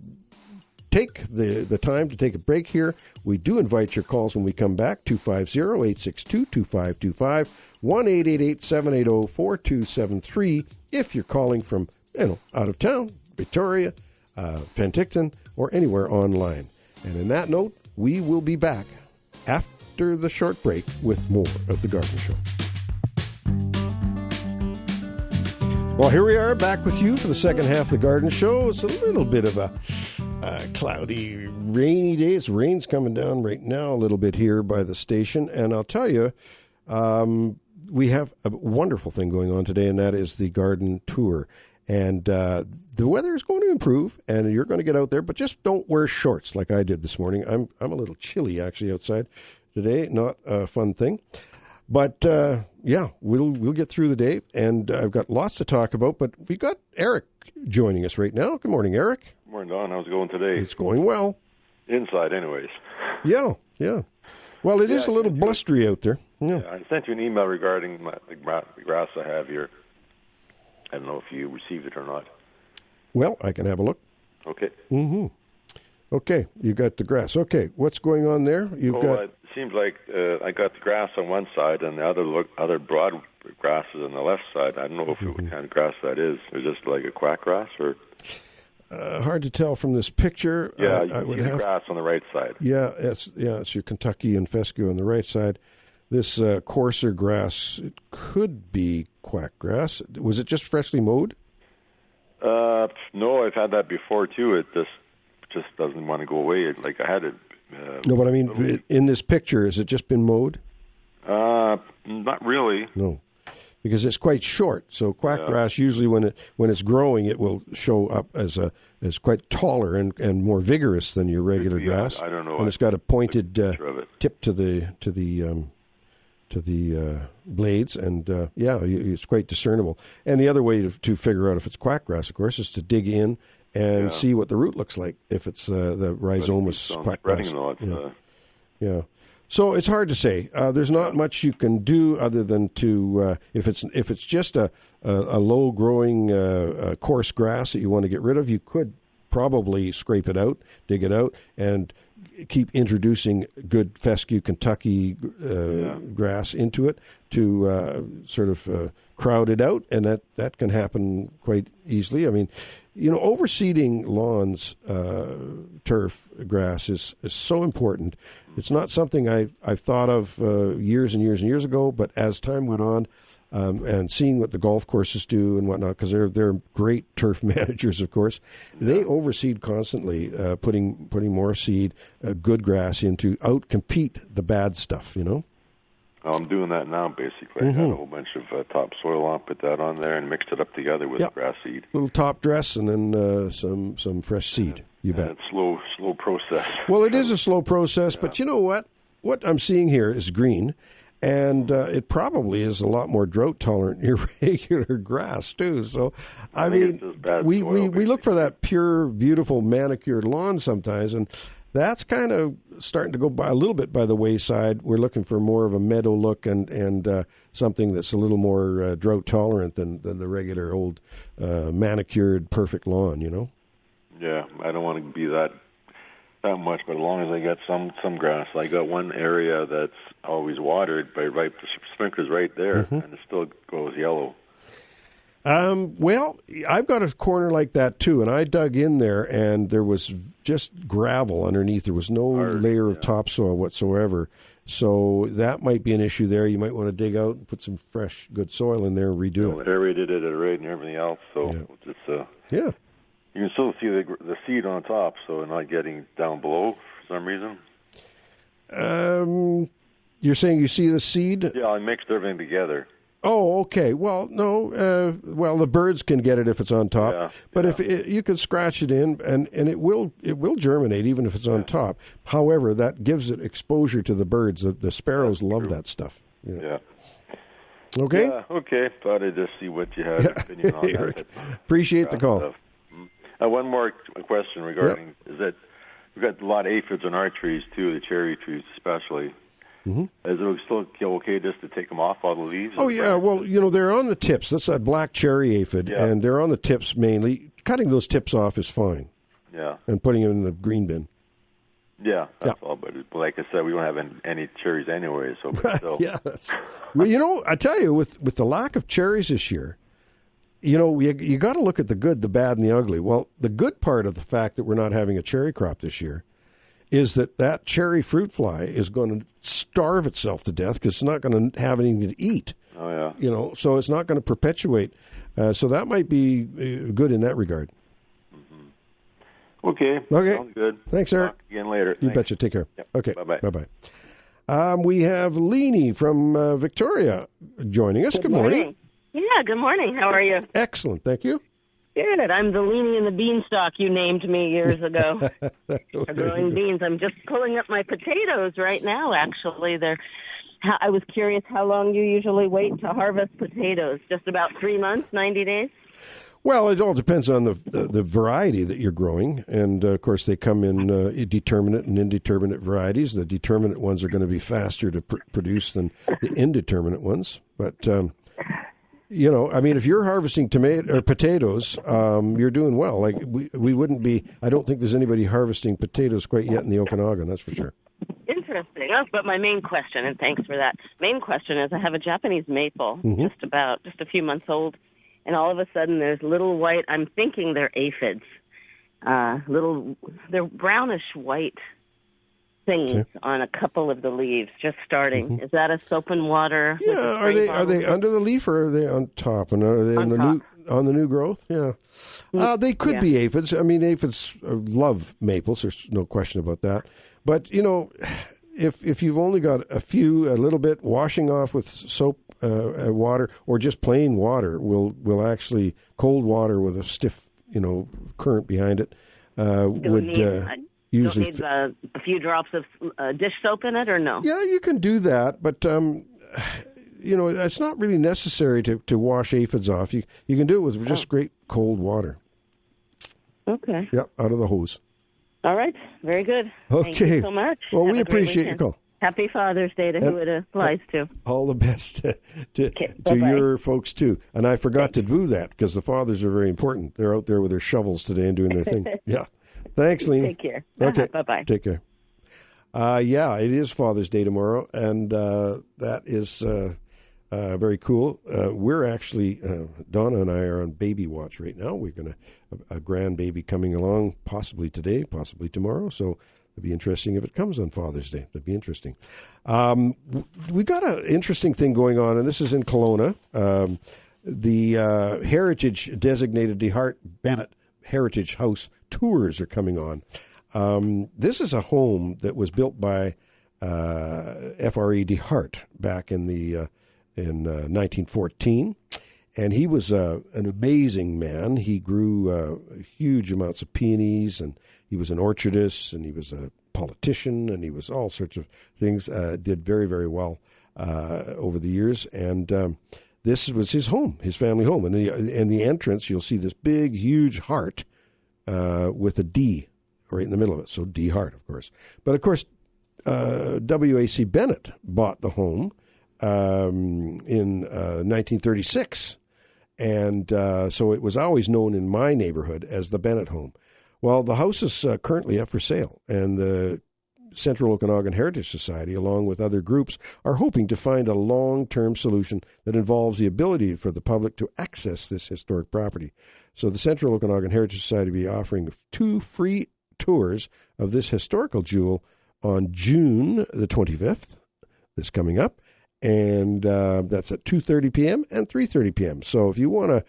take the time to take a break here. We do invite your calls when we come back, 250-862-2525, 1-888-780-4273, if you're calling from, out of town, Victoria, Penticton, or anywhere online. And in that note, we will be back after the short break with more of The Garden Show. Well, here we are back with you for the second half of The Garden Show. It's a little bit of a cloudy, rainy day. Rain's coming down right now a little bit here by the station. And I'll tell you, we have a wonderful thing going on today, and that is the garden tour. And the weather is going to improve, and you're going to get out there, but just don't wear shorts like I did this morning. I'm a little chilly, actually, outside today. Not a fun thing. But, we'll get through the day, and I've got lots to talk about, but we've got Eric joining us right now. Good morning, Eric. Good morning, Don. How's it going today? It's going well. Inside, anyways. Yeah. Well, it is a little blustery out there. Yeah. I sent you an email regarding the grass I have here. I don't know if you received it or not. Well, I can have a look. Okay. Mm-hmm. Okay, you got the grass. Okay, what's going on there? It seems like I got the grass on one side and the other broad grasses on the left side. I don't know what kind of grass that is. Is this like a quack grass or? Hard to tell from this picture. Yeah, you see the grass on the right side. Yeah, it's your Kentucky and fescue on the right side. This coarser grass, it could be quack grass. Was it just freshly mowed? No, I've had that before too. It just doesn't want to go away. Like I had it. No, but I mean, in this picture, has it just been mowed? Not really. No, because it's quite short. So quack grass usually, when it's growing, it will show up as quite taller and more vigorous than your regular grass. I don't know. And it's got a pointed tip to the blades, and it's quite discernible. And the other way to figure out if it's quack grass, of course, is to dig in and see what the root looks like, if it's the rhizomus quack grass. So it's hard to say. There's not much you can do other than to, if it's just a low-growing coarse grass that you want to get rid of, you could probably scrape it out, dig it out, and keep introducing good fescue Kentucky grass into it to sort of crowd it out, and that can happen quite easily. I mean, overseeding lawns, turf, grass is so important. It's not something I've thought of years and years and years ago, but as time went on, and seeing what the golf courses do and whatnot, because they're great turf managers, of course. They overseed constantly, putting more seed, good grass into, out-compete the bad stuff, I'm doing that now, basically. I got a whole bunch of topsoil on, put that on there, and mixed it up together with grass seed. Little top dress, and then some fresh seed. You bet. It's slow process. Well, it is a slow process, but you know what? What I'm seeing here is green. And it probably is a lot more drought tolerant than irregular grass too. So, I mean, we look for that pure, beautiful, manicured lawn sometimes, and that's kind of starting to go by a little bit by the wayside. We're looking for more of a meadow look and something that's a little more drought tolerant than the regular old manicured, perfect lawn. Yeah, I don't want to be that much, but as long as I get some grass. I got one area that's always watered by the sprinkler's right there, and it still goes yellow. Well, I've got a corner like that too, and I dug in there, and there was just gravel underneath. There was no layer of topsoil whatsoever. So that might be an issue there. You might want to dig out and put some fresh, good soil in there and redo it. I aerated it right and everything else, so it's you can still see the seed on top, so not getting down below for some reason. You're saying you see the seed? Yeah, I mixed everything together. Oh, okay. Well, no. The birds can get it if it's on top. But if you could scratch it in, and it will germinate even if it's on top. However, that gives it exposure to the birds. The sparrows love that stuff. Yeah. Okay? Yeah, okay. Thought I'd just see what you had an opinion on that. Appreciate the call. Stuff. One more question regarding is that we've got a lot of aphids on our trees too, the cherry trees especially. Mm-hmm. Is it still okay just to take them off all the leaves? Oh, yeah. Well, they're on the tips. That's a black cherry aphid, and they're on the tips mainly. Cutting those tips off is fine. Yeah. And putting them in the green bin. Yeah, that's all. But like I said, we don't have any cherries anyway, so but still. Yeah. Well, I tell you, with the lack of cherries this year, you got to look at the good, the bad, and the ugly. Well, the good part of the fact that we're not having a cherry crop this year is that cherry fruit fly is going to starve itself to death because it's not going to have anything to eat. Oh, yeah. So it's not going to perpetuate. So that might be good in that regard. Okay. Sounds good. Thanks, Eric. Talk again later. You betcha. Take care. Yep. Okay. Bye-bye. Bye-bye. We have Leanie from Victoria joining us. Good morning. Yeah, good morning. How are you? Excellent. Thank you. Good. I'm the Leanie and the Beanstalk you named me years ago. For growing beans. I'm just pulling up my potatoes right now, actually. I was curious how long you usually wait to harvest potatoes. Just about 3 months, 90 days? Well, it all depends on the variety that you're growing. And, of course, they come in determinate and indeterminate varieties. The determinate ones are going to be faster to produce than the indeterminate ones. But, if you're harvesting potatoes, you're doing well. Like we wouldn't be – I don't think there's anybody harvesting potatoes quite yet in the Okanagan, that's for sure. Interesting. But my main question, and thanks for that, main question is I have a Japanese maple, just a few months old. And all of a sudden, there's little white. I'm thinking they're aphids. They're brownish white things on a couple of the leaves, just starting. Mm-hmm. Is that a soap and water? Yeah. Are they under the leaf or are they on top? And are they on the new growth? Yeah. They could be aphids. I mean, aphids love maples. There's no question about that. But if you've only got a little bit, washing off with soap. Water or just plain water will actually cold water with a stiff current behind it usually need a few drops of dish soap in it or no? Yeah, you can do that, but it's not really necessary to wash aphids off. You can do it with just great cold water. Okay. Yep, out of the hose. All right, very good. Okay. Thank you so much. Well, we appreciate your call. Happy Father's Day to who it applies to. All the best to your folks, too. And I forgot to do that because the fathers are very important. They're out there with their shovels today and doing their thing. Yeah. Thanks, Lena. Take care. Okay. Bye-bye. Take care. It is Father's Day tomorrow, and that is very cool. We're actually, Donna and I are on baby watch right now. We're going to a grandbaby coming along possibly today, possibly tomorrow, so it'd be interesting if it comes on Father's Day. That'd be interesting. We've got an interesting thing going on, and this is in Kelowna. The Heritage designated DeHart Bennett Heritage House tours are coming on. This is a home that was built by F.R.E. DeHart back in 1914. And he was an amazing man. He grew huge amounts of peonies, and he was an orchardist, and he was a politician, and he was all sorts of things. Did very, very well over the years. And this was his home, his family home. And the entrance, you'll see this big, huge heart with a D right in the middle of it. So DeHart, of course. But, of course, W.A.C. Bennett bought the home in 1936. And so it was always known in my neighborhood as the Bennett home. Well, the house is currently up for sale, and the Central Okanagan Heritage Society, along with other groups, are hoping to find a long-term solution that involves the ability for the public to access this historic property. So the Central Okanagan Heritage Society will be offering 2 free tours of this historical jewel on June the 25th, this coming up. And that's at 2:30 p.m. and 3:30 p.m. So if you want to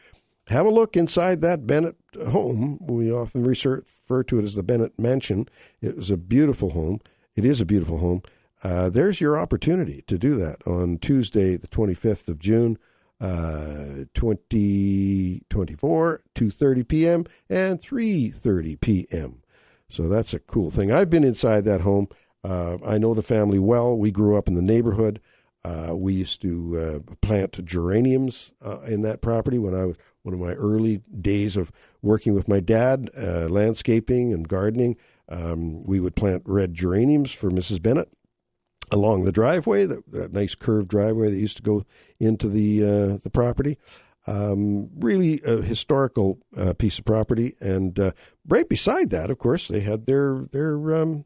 have a look inside that Bennett home, we often refer to it as the Bennett Mansion. It was a beautiful home. It is a beautiful home. There's your opportunity to do that on Tuesday, the 25th of June, 2024, 2:30 p.m. and 3:30 p.m. So that's a cool thing. I've been inside that home. I know the family well. We grew up in the neighborhood. We used to plant geraniums in that property when I was one of my early days of working with my dad, landscaping and gardening. We would plant red geraniums for Mrs. Bennett along the driveway, that nice curved driveway that used to go into the property. Really a historical piece of property, and right beside that, of course, they had their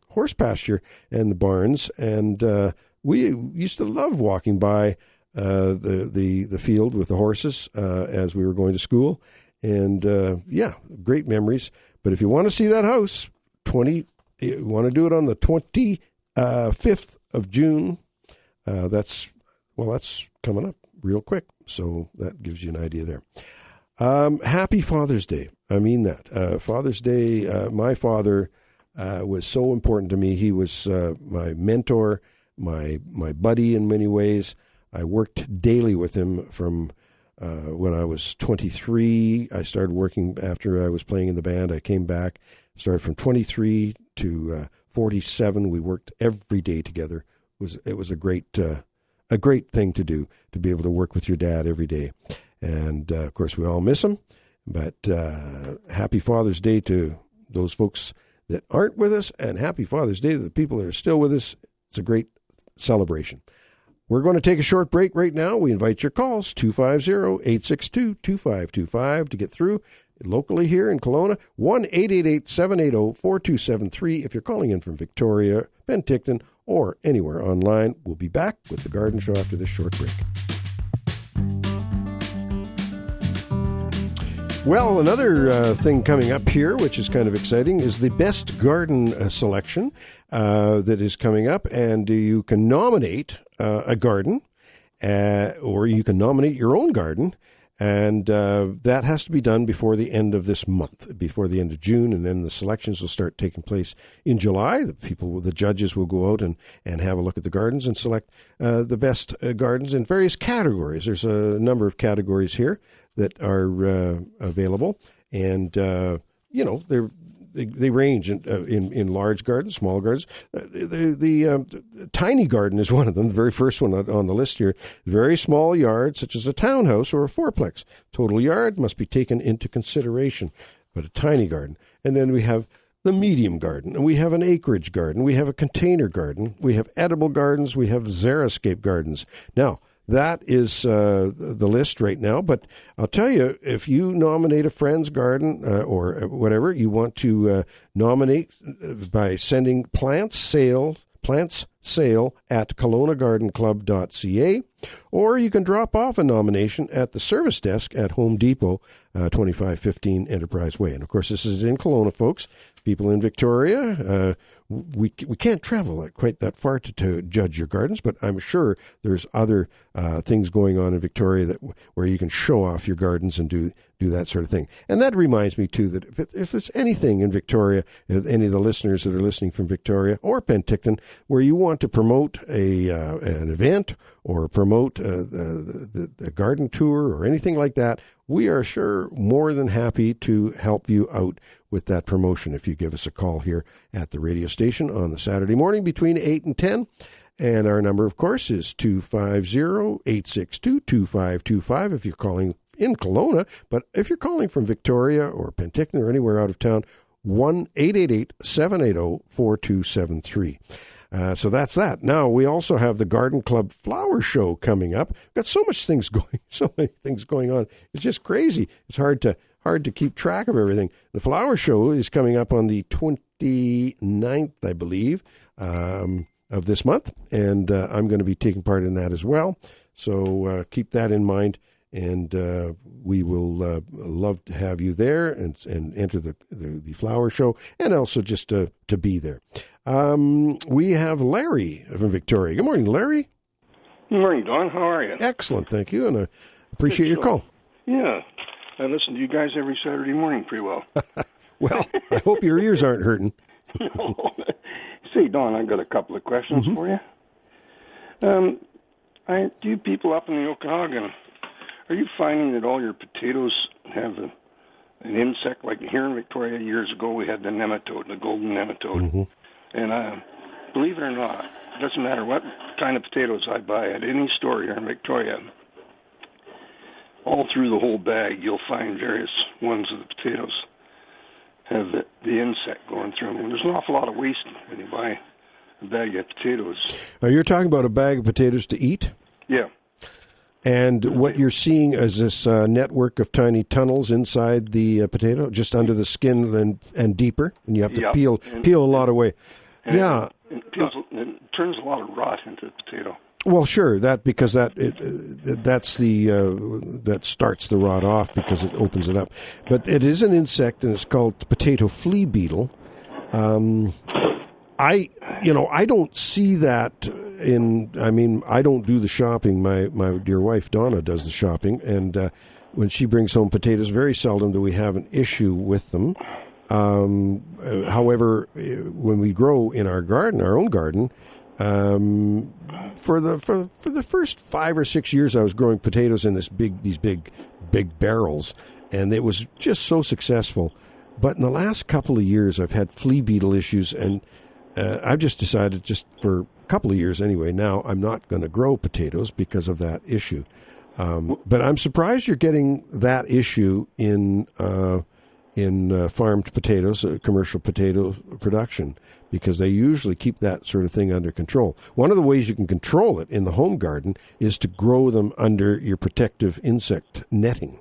horse pasture and the barns, and we used to love walking by the field with the horses as we were going to school, and great memories. But if you want to see that house, you want to do it on the 25th of June. That's coming up real quick. So that gives you an idea there. Happy Father's Day. I mean that. Father's Day, my father was so important to me. He was my mentor, my buddy in many ways. I worked daily with him from when I was 23. I started working after I was playing in the band. I came back, started from 23 to 47. We worked every day together. It was a great thing to do, to be able to work with your dad every day. And, of course, we all miss him. But happy Father's Day to those folks that aren't with us, and happy Father's Day to the people that are still with us. It's a great celebration. We're going to take a short break right now. We invite your calls, 250-862-2525 to get through. Locally here in Kelowna, 1-888-780-4273 if you're calling in from Victoria, Penticton, or anywhere online. We'll be back with the Garden Show after this short break. Well, another thing coming up here, which is kind of exciting, is the best garden selection that is coming up. And you can nominate a garden, or you can nominate your own garden. And that has to be done before the end of this month, before the end of June, and then the selections will start taking place in July. The judges will go out and have a look at the gardens and select the best gardens in various categories. There's a number of categories here that are available, and they range in large gardens, small gardens. The tiny garden is one of them. The very first one on the list here. Very small yard, such as a townhouse or a fourplex. Total yard must be taken into consideration, but a tiny garden. And then we have the medium garden, and we have an acreage garden. We have a container garden. We have edible gardens. We have xeriscape gardens. Now, that is the list right now, but I'll tell you, if you nominate a friend's garden or whatever, you want to nominate by sending plants sale at kelownagardenclub.ca, or you can drop off a nomination at the service desk at Home Depot, 2515 Enterprise Way. And, of course, this is in Kelowna, folks. People in Victoria, we can't travel quite that far to judge your gardens, but I'm sure there's other things going on in Victoria where you can show off your gardens and do that sort of thing. And that reminds me, too, that if there's anything in Victoria, any of the listeners that are listening from Victoria or Penticton, where you want to promote an event or promote the garden tour or anything like that, we are sure more than happy to help you out with that promotion if you give us a call here at the radio station on the Saturday morning between 8 and 10. And our number, of course, is 250-862-2525 if you're calling in Kelowna. But if you're calling from Victoria or Penticton or anywhere out of town, 1-888-780-4273. So that's that. Now, we also have the Garden Club Flower Show coming up. We've got so many things going on. It's just crazy. It's hard to keep track of everything. The Flower Show is coming up on the 29th, I believe, of this month, and I'm going to be taking part in that as well. So keep that in mind, and we will love to have you there and enter the Flower Show, and also just to be there. We have Larry from Victoria. Good morning, Larry. Good morning, Don. How are you? Excellent, thank you, and I appreciate your call. Yeah, I listen to you guys every Saturday morning pretty well. Well, I hope your ears aren't hurting. See, Don, I've got a couple of questions for you. You people up in the Okanagan, are you finding that all your potatoes have an insect? Like here in Victoria years ago, we had the nematode, the golden nematode. And believe it or not, doesn't matter what kind of potatoes I buy at any store here in Victoria, all through the whole bag, you'll find various ones of the potatoes have the insect going through them. And there's an awful lot of waste when you buy a bag of potatoes. Now, you're talking about a bag of potatoes to eat? Yeah. And what you're seeing is this network of tiny tunnels inside the potato, just under the skin and deeper, and you have to peel a lot away. It turns a lot of rot into the potato. Well, sure, that starts the rot off because it opens it up. But it is an insect, and it's called the potato flea beetle. I don't see that I don't do the shopping. My dear wife, Donna, does the shopping. And when she brings home potatoes, very seldom do we have an issue with them. However, when we grow in our garden, our own garden, for the first 5 or 6 years I was growing potatoes in these big barrels, and it was just so successful. But in the last couple of years, I've had flea beetle issues, and I've just decided, just for a couple of years anyway, now I'm not going to grow potatoes because of that issue. But I'm surprised you're getting that issue in farmed potatoes, commercial potato production, because they usually keep that sort of thing under control. One of the ways you can control it in the home garden is to grow them under your protective insect netting,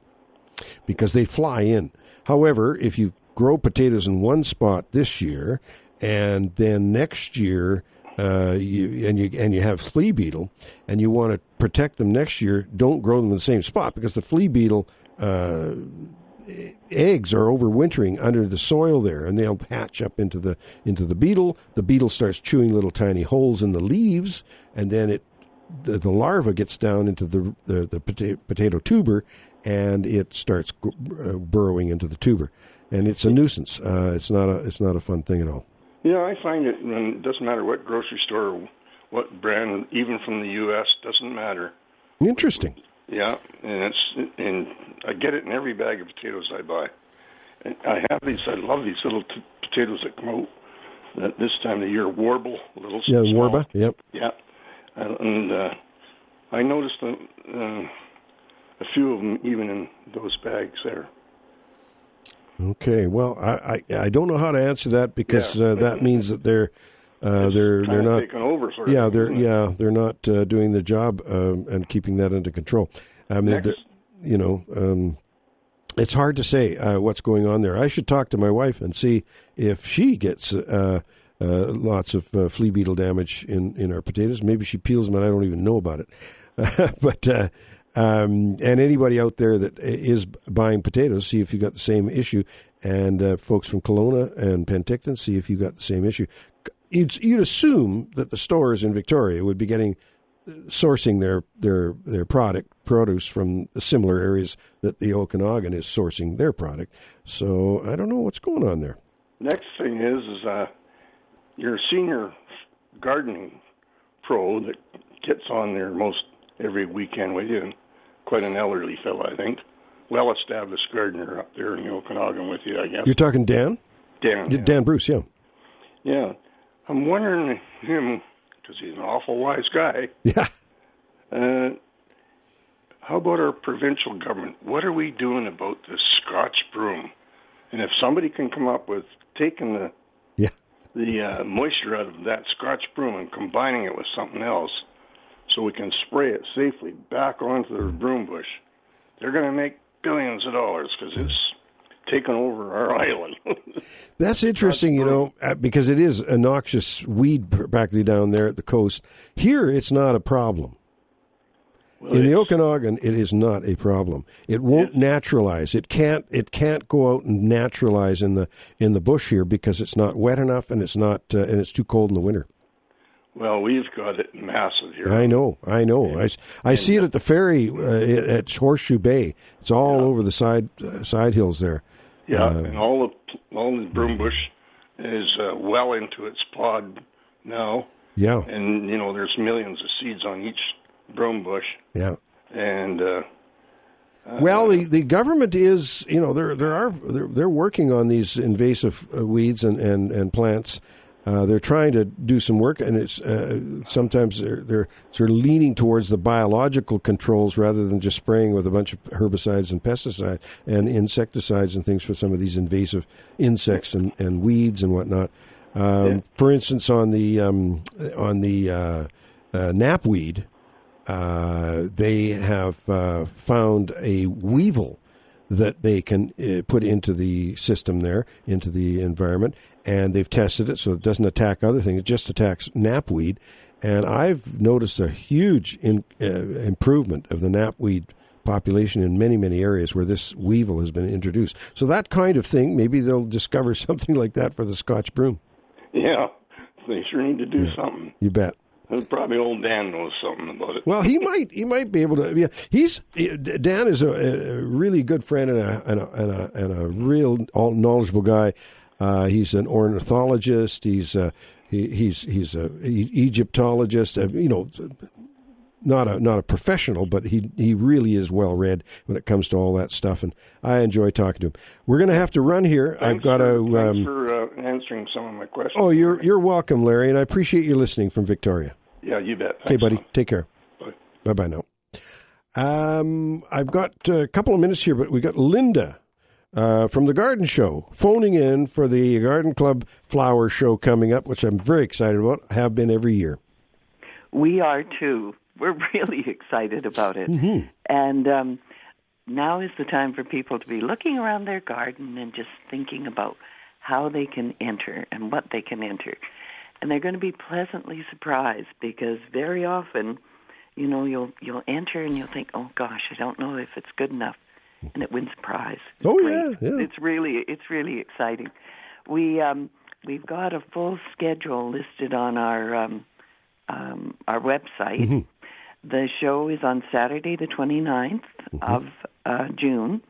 because they fly in. However, if you grow potatoes in one spot this year, and then next year you have flea beetle, and you want to protect them next year, don't grow them in the same spot, because the flea beetle eggs are overwintering under the soil there, and they'll hatch up into the beetle. The beetle starts chewing little tiny holes in the leaves, and then the larva gets down into the potato tuber, and it starts burrowing into the tuber, and it's a nuisance. It's not a fun thing at all. Yeah, I find it doesn't matter what grocery store or what brand, even from the U.S., doesn't matter. Interesting. Yeah, and I get it in every bag of potatoes I buy. And I love these little potatoes that come out at this time of the year, warble, little small. Yeah, warba, yep. Yeah, and I noticed a few of them even in those bags there. Okay, well, I don't know how to answer that, because that means that they're not taking over. They're not doing the job and keeping that under control. I mean, it's hard to say what's going on there. I should talk to my wife and see if she gets lots of flea beetle damage in our potatoes. Maybe she peels them and I don't even know about it. But and anybody out there that is buying potatoes, see if you got the same issue. And folks from Kelowna and Penticton, see if you got the same issue. You'd assume that the stores in Victoria would be sourcing their produce from the similar areas that the Okanagan is sourcing their product. So I don't know what's going on there. Next thing is you're a senior gardening pro that gets on there most every weekend with you, and quite an elderly fellow, I think. Well-established gardener up there in the Okanagan with you, I guess. You're talking Dan? Dan. Yeah. Dan Bruce, yeah. Yeah. I'm wondering him, because he's an awful wise guy. Yeah. How about our provincial government? What are we doing about this Scotch broom? And if somebody can come up with taking the moisture out of that Scotch broom and combining it with something else so we can spray it safely back onto the broom bush, they're going to make billions of dollars, because it's taken over our island. That's interesting, because it is a noxious weed practically down there at the coast. Here, it's not a problem. Well, in the Okanagan, it is not a problem. It won't naturalize. It can't go out and naturalize in the bush here, because it's not wet enough, and it's not and it's too cold in the winter. Well, we've got it massive here. I know. I see it at the ferry at Horseshoe Bay. It's all over the side hills there. Yeah, and all the broom bush is well into its pod now. Yeah. And, there's millions of seeds on each broom bush. Yeah. And well, the government is, they're working on these invasive weeds and plants. They're trying to do some work, and it's sometimes they're sort of leaning towards the biological controls rather than just spraying with a bunch of herbicides and pesticides and insecticides and things for some of these invasive insects and weeds and whatnot. For instance, on the knapweed, they have found a weevil that they can put into the system there, into the environment, and they've tested it so it doesn't attack other things. It just attacks knapweed, and I've noticed a huge improvement of the knapweed population in many, many areas where this weevil has been introduced. So that kind of thing, maybe they'll discover something like that for the Scotch broom. Yeah, they sure need to do something. You bet. Probably old Dan knows something about it. Well, he might be able to. Yeah, Dan is a really good friend and a real knowledgeable guy. He's an ornithologist. He's a Egyptologist. Not a professional, but he really is well read when it comes to all that stuff, and I enjoy talking to him. We're going to have to run here. Thanks for answering some of my questions. Oh, you're welcome, Larry, and I appreciate you listening from Victoria. Yeah, you bet. Okay, buddy. Take care. Bye. Bye now. I've got a couple of minutes here, but we got Linda from the Garden Show phoning in for the Garden Club Flower Show coming up, which I'm very excited about. I have been every year. We are too. We're really excited about it. Mm-hmm. And now is the time for people to be looking around their garden and just thinking about how they can enter and what they can enter. And they're going to be pleasantly surprised because very often, you'll enter and you'll think, oh gosh, I don't know if it's good enough, and it wins a prize. It's yeah. It's really exciting. We've got a full schedule listed on our website. Mm-hmm. The show is on Saturday, the 29th of June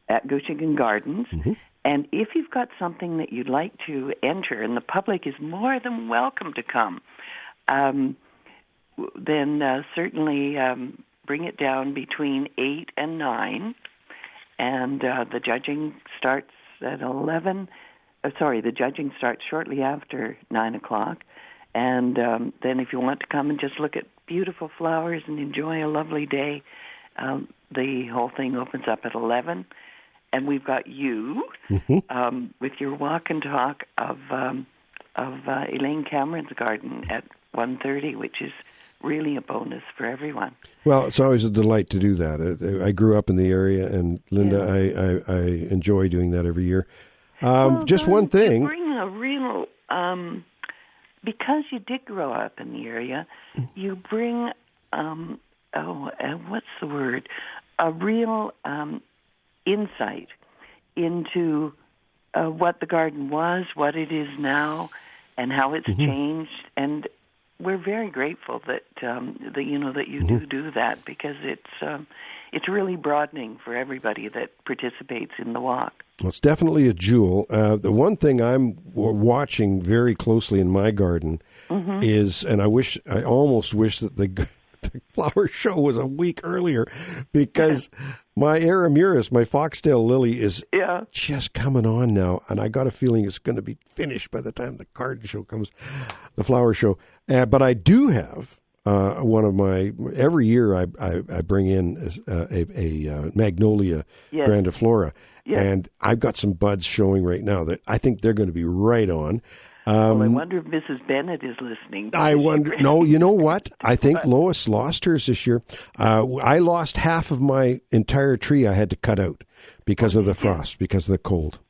at Goochigan Gardens. Mm-hmm. And if you've got something that you'd like to enter, and the public is more than welcome to come, then certainly bring it down between 8 and 9. And the judging starts at 11. The judging starts shortly after 9 o'clock. And then if you want to come and just look at beautiful flowers and enjoy a lovely day, the whole thing opens up at 11. And we've got you with your walk and talk of Elaine Cameron's garden at 1:30, which is really a bonus for everyone. Well, it's always a delight to do that. I grew up in the area, and Linda, I enjoy doing that every year. Just one thing. You bring a real, because you did grow up in the area, you bring, what's the word? A real insight into what the garden was, what it is now, and how it's changed. And we're very grateful that you do that, because it's really broadening for everybody that participates in the walk. Well, it's definitely a jewel. The one thing I'm watching very closely in my garden is, and I almost wish that the flower show was a week earlier, because my Aramuris, my foxtail lily, is just coming on now, and I got a feeling it's going to be finished by the time the garden show comes, the flower show. But I do have one of my, every year I bring in a Magnolia grandiflora, and I've got some buds showing right now that I think they're going to be right on. Well, I wonder if Mrs. Bennett is listening. I wonder. No, you know what? I think Lois lost hers this year. I lost half of my entire tree. I had to cut out because of the frost, because of the cold.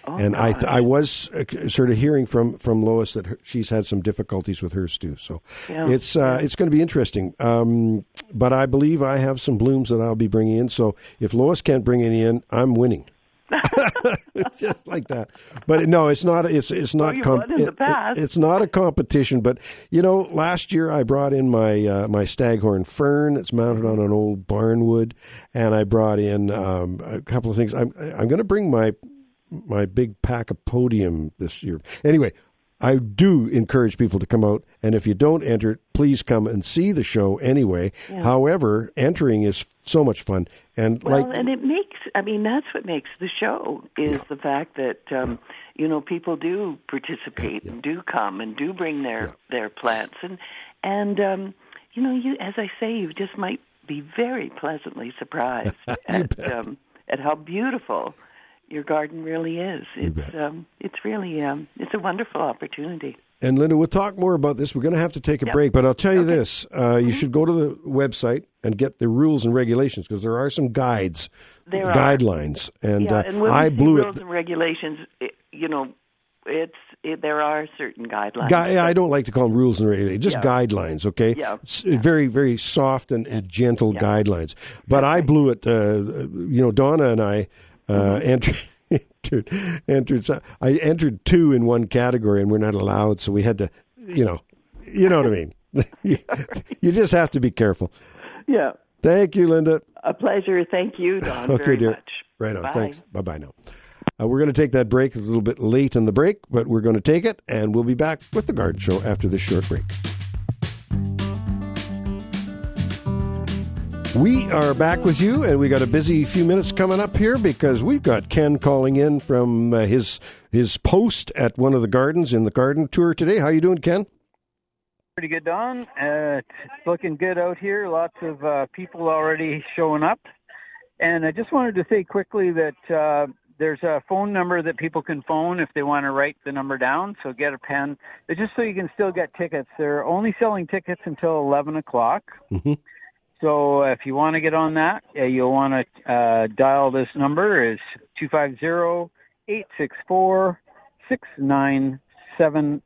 Oh, and I was sort of hearing from Lois that she's had some difficulties with hers too. So it's going to be interesting. But I believe I have some blooms that I'll be bringing in. So if Lois can't bring any in, I'm winning. It's just like that. But no, it's not. It's not. It's not a competition. But last year I brought in my staghorn fern. It's mounted on an old barnwood, and I brought in a couple of things. I'm going to bring my big pack of podium this year. Anyway, I do encourage people to come out, and if you don't enter, please come and see the show anyway. Yeah. However, entering is so much fun. And and it makes, that's what makes the show, is the fact that, people do participate and do come and do bring their plants. And you, as I say, you just might be very pleasantly surprised at how beautiful your garden really is. It's really it's a wonderful opportunity. And Linda, we'll talk more about this. We're going to have to take a break, but I'll tell you this: you should go to the website and get the rules and regulations, because there are some guidelines. And when I blew rules and regulations. There are certain guidelines. I don't like to call them rules and regulations, just guidelines, okay? Yeah. Very, very soft and gentle guidelines. But I blew it. Donna and I I entered 2 in one category, and we're not allowed, so we had to, you know what I mean. You just have to be careful. Yeah. Thank you, Linda. A pleasure. Thank you, Don, okay, very dear. much. Right on. Bye. Thanks. Bye-bye now. We're going to take that break. It's a little bit late in the break, but we're going to take it, and we'll be back with the Garden Show after this short break. We are back with you, and we got a busy few minutes coming up here because we've got Ken calling in from his post at one of the gardens in the garden tour today. How you doing, Ken? Pretty good, Don. It's looking good out here. Lots of people already showing up. And I just wanted to say quickly that there's a phone number that people can phone if they want to write the number down. So get a pen. It's just so you can still get tickets. They're only selling tickets until 11 o'clock. Mm-hmm. So if you want to get on that, you'll want to dial this number. Is 250-864-697.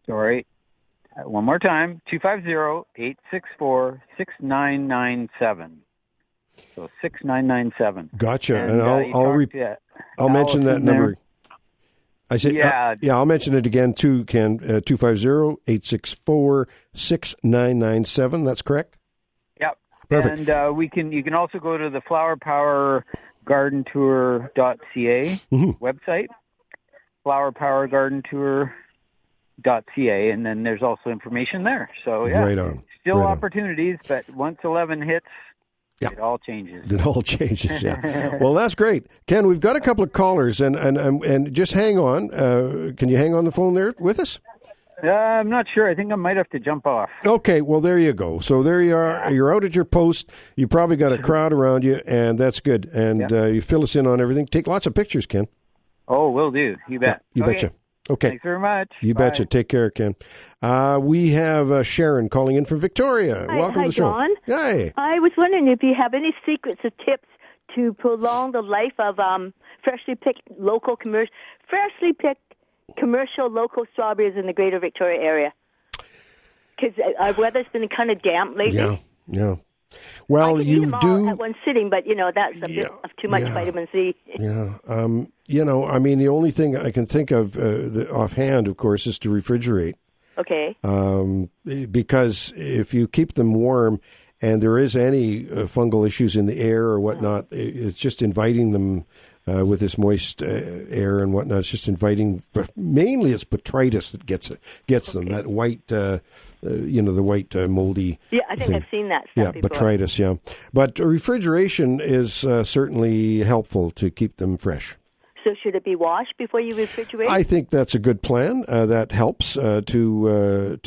Sorry. One more time. 250-864-6997. So 6997. Gotcha. And I'll mention that number. I said, I'll mention it again too, Ken. 250-864-6997. That's correct? Yep. Perfect. And you can also go to the flowerpowergardentour.ca website, flowerpowergardentour.ca, and then there's also information there. So right on. Still opportunities, but once 11 hits, yeah. It all changes. It all changes, yeah. Well, that's great. Ken, we've got a couple of callers, and just hang on. Can you hang on the phone there with us? I'm not sure. I think I might have to jump off. Okay, well, there you go. So there you are. You're out at your post. You probably got a crowd around you, and that's good. And you fill us in on everything. Take lots of pictures, Ken. Oh, will do. You bet. Yeah, you betcha. Okay. Thanks very much. You betcha. Take care, Ken. We have Sharon calling in from Victoria. Welcome to the show. John. Hi. I was wondering if you have any secrets or tips to prolong the life of freshly picked commercial local strawberries in the Greater Victoria area. Because our weather's been kind of damp lately. Yeah. Well, I can eat them all at one sitting, but that's a bit of too much vitamin C. Yeah. The only thing I can think of offhand, of course, is to refrigerate. Okay. Because if you keep them warm and there is any fungal issues in the air or whatnot, it's just inviting them with this moist air and whatnot. It's just inviting, but mainly it's botrytis that gets them, that white, the white moldy. Yeah, I think thing. I've seen that stuff before. Botrytis, yeah. But refrigeration is certainly helpful to keep them fresh. So should it be washed before you refrigerate? I think that's a good plan. That helps to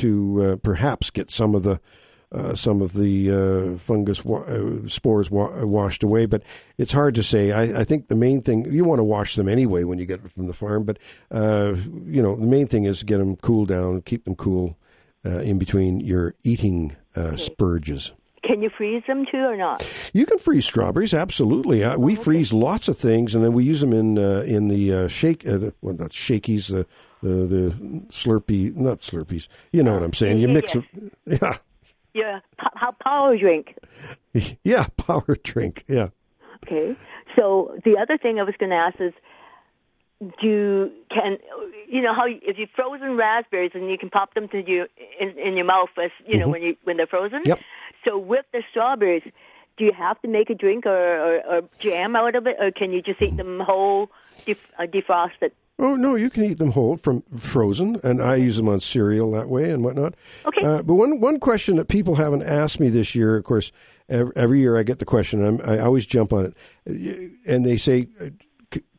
perhaps get some of the fungus spores washed away, but it's hard to say. I think the main thing, you want to wash them anyway when you get it from the farm, but the main thing is get them cool down, keep them cool in between your eating spurges. Can you freeze them too or not? You can freeze strawberries, absolutely. We freeze lots of things, and then we use them in the not shakies, the Slurpee, not Slurpees. You know what I'm saying? You mix them, yeah. Yeah, power drink. Yeah, power drink. Yeah. Okay. So the other thing I was going to ask is, how if you frozen raspberries and you can pop them in your mouth as when they're frozen. Yep. So with the strawberries, do you have to make a drink or jam out of it, or can you just eat them whole, defrost it? Oh, no, you can eat them whole from frozen, and I use them on cereal that way and whatnot. Okay. But one question that people haven't asked me this year, of course, every year I get the question, I always jump on it, and they say,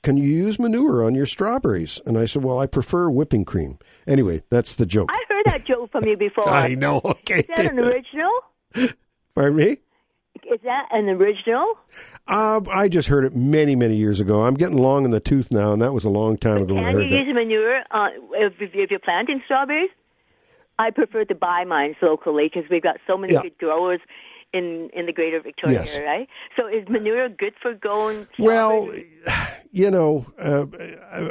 can you use manure on your strawberries? And I said, well, I prefer whipping cream. Anyway, that's the joke. I heard that joke from you before. I know. Okay. Is that an original? Pardon me? Is that an original? I just heard it many, many years ago. I'm getting long in the tooth now, and that was a long time ago when I heard that. Can you use manure if you're planting strawberries? I prefer to buy mine locally because we've got so many good growers in the greater Victoria area, right? So is manure good for growing strawberries? Well,